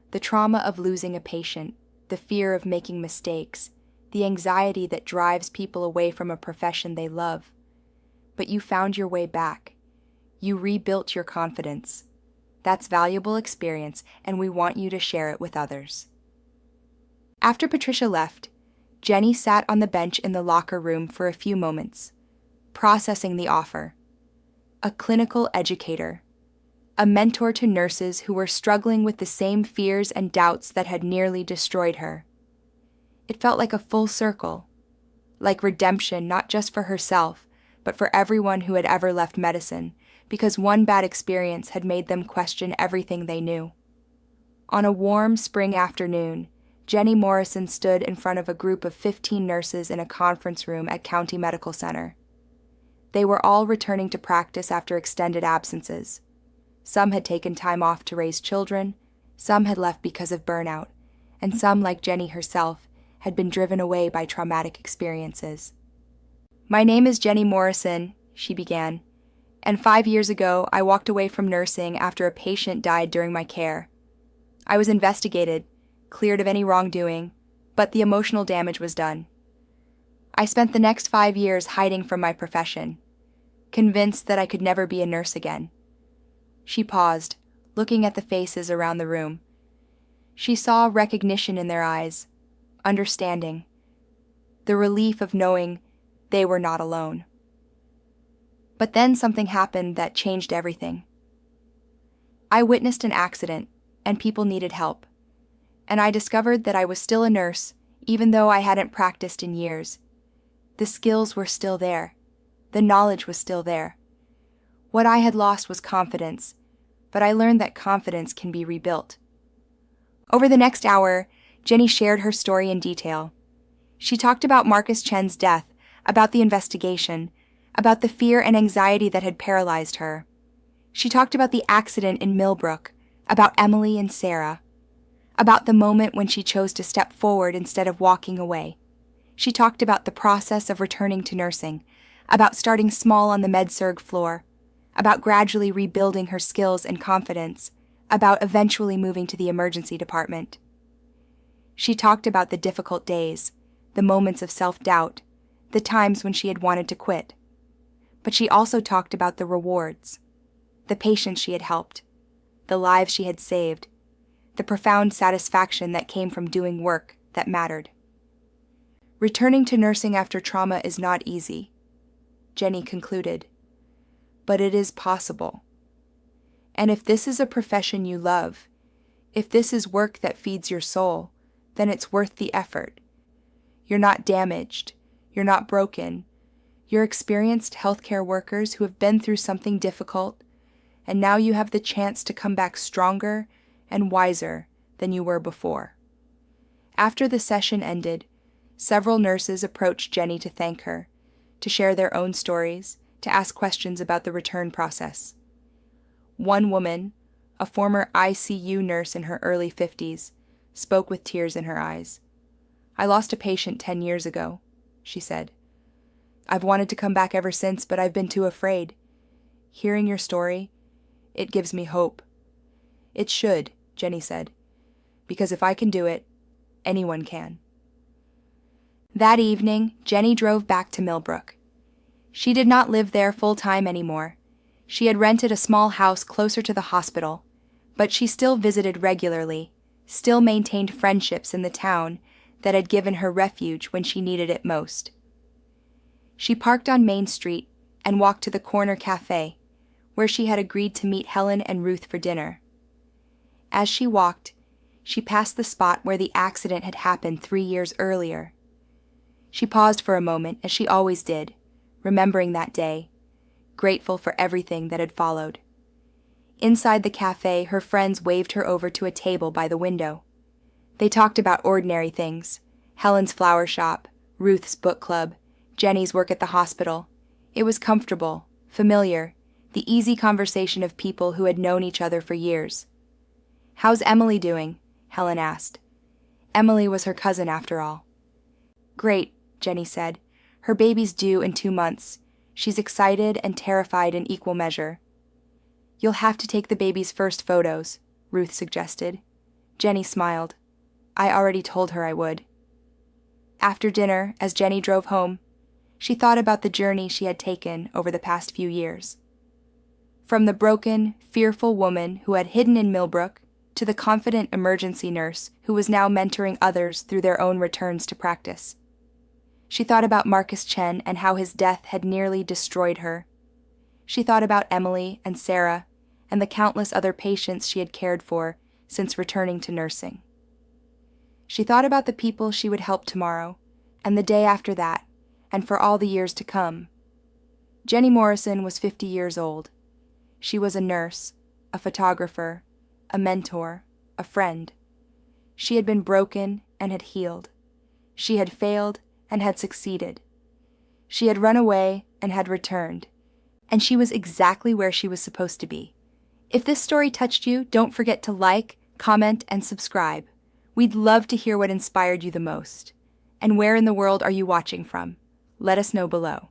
"The trauma of losing a patient, the fear of making mistakes, the anxiety that drives people away from a profession they love. But you found your way back. You rebuilt your confidence. That's valuable experience, and we want you to share it with others." After Patricia left, Jenny sat on the bench in the locker room for a few moments, processing the offer. A clinical educator, a mentor to nurses who were struggling with the same fears and doubts that had nearly destroyed her. It felt like a full circle, like redemption not just for herself, but for everyone who had ever left medicine, because one bad experience had made them question everything they knew. On a warm spring afternoon, Jenny Morrison stood in front of a group of 15 nurses in a conference room at County Medical Center. They were all returning to practice after extended absences. Some had taken time off to raise children, some had left because of burnout, and some, like Jenny herself, had been driven away by traumatic experiences. "My name is Jenny Morrison," she began, "and 5 years ago I walked away from nursing after a patient died during my care. I was investigated, cleared of any wrongdoing, but the emotional damage was done. I spent the next 5 years hiding from my profession, convinced that I could never be a nurse again." She paused, looking at the faces around the room. She saw recognition in their eyes, understanding, the relief of knowing they were not alone. But then something happened that changed everything. I witnessed an accident, and people needed help. And I discovered that I was still a nurse, even though I hadn't practiced in years. The skills were still there. The knowledge was still there. What I had lost was confidence, but I learned that confidence can be rebuilt. Over the next hour, Jenny shared her story in detail. She talked about Marcus Chen's death, about the investigation, about the fear and anxiety that had paralyzed her. She talked about the accident in Millbrook, about Emily and Sarah, about the moment when she chose to step forward instead of walking away. She talked about the process of returning to nursing, about starting small on the med-surg floor, about gradually rebuilding her skills and confidence, about eventually moving to the emergency department. She talked about the difficult days, the moments of self-doubt, the times when she had wanted to quit. But she also talked about the rewards, the patients she had helped, the lives she had saved, the profound satisfaction that came from doing work that mattered. Returning to nursing after trauma is not easy, Jenny concluded, but it is possible. And if this is a profession you love, if this is work that feeds your soul, then it's worth the effort. You're not damaged. You're not broken. You're experienced healthcare workers who have been through something difficult, and now you have the chance to come back stronger and wiser than you were before. After the session ended, several nurses approached Jenny to thank her, to share their own stories, to ask questions about the return process. One woman, a former ICU nurse in her early 50s, spoke with tears in her eyes. "I lost a patient 10 years ago," she said. "I've wanted to come back ever since, but I've been too afraid. Hearing your story, it gives me hope." "It should," Jenny said, "because if I can do it, anyone can." That evening, Jenny drove back to Millbrook. She did not live there full-time anymore. She had rented a small house closer to the hospital, but she still visited regularly, still maintained friendships in the town that had given her refuge when she needed it most. She parked on Main Street and walked to the corner cafe, where she had agreed to meet Helen and Ruth for dinner. As she walked, she passed the spot where the accident had happened 3 years earlier. She paused for a moment, as she always did, remembering that day, grateful for everything that had followed. Inside the cafe, her friends waved her over to a table by the window. They talked about ordinary things: Helen's flower shop, Ruth's book club, Jenny's work at the hospital. It was comfortable, familiar, the easy conversation of people who had known each other for years. "How's Emily doing?" Helen asked. Emily was her cousin after all. "Great," Jenny said. "Her baby's due in 2 months. She's excited and terrified in equal measure." "You'll have to take the baby's first photos," Ruth suggested. Jenny smiled. "I already told her I would." After dinner, as Jenny drove home, she thought about the journey she had taken over the past few years. From the broken, fearful woman who had hidden in Millbrook to the confident emergency nurse who was now mentoring others through their own returns to practice. She thought about Marcus Chen and how his death had nearly destroyed her. She thought about Emily and Sarah and the countless other patients she had cared for since returning to nursing. She thought about the people she would help tomorrow, and the day after that, and for all the years to come. Jenny Morrison was 50 years old. She was a nurse, a photographer, a mentor, a friend. She had been broken and had healed. She had failed and had succeeded. She had run away and had returned. And she was exactly where she was supposed to be. If this story touched you, don't forget to like, comment, and subscribe. We'd love to hear what inspired you the most. And where in the world are you watching from? Let us know below.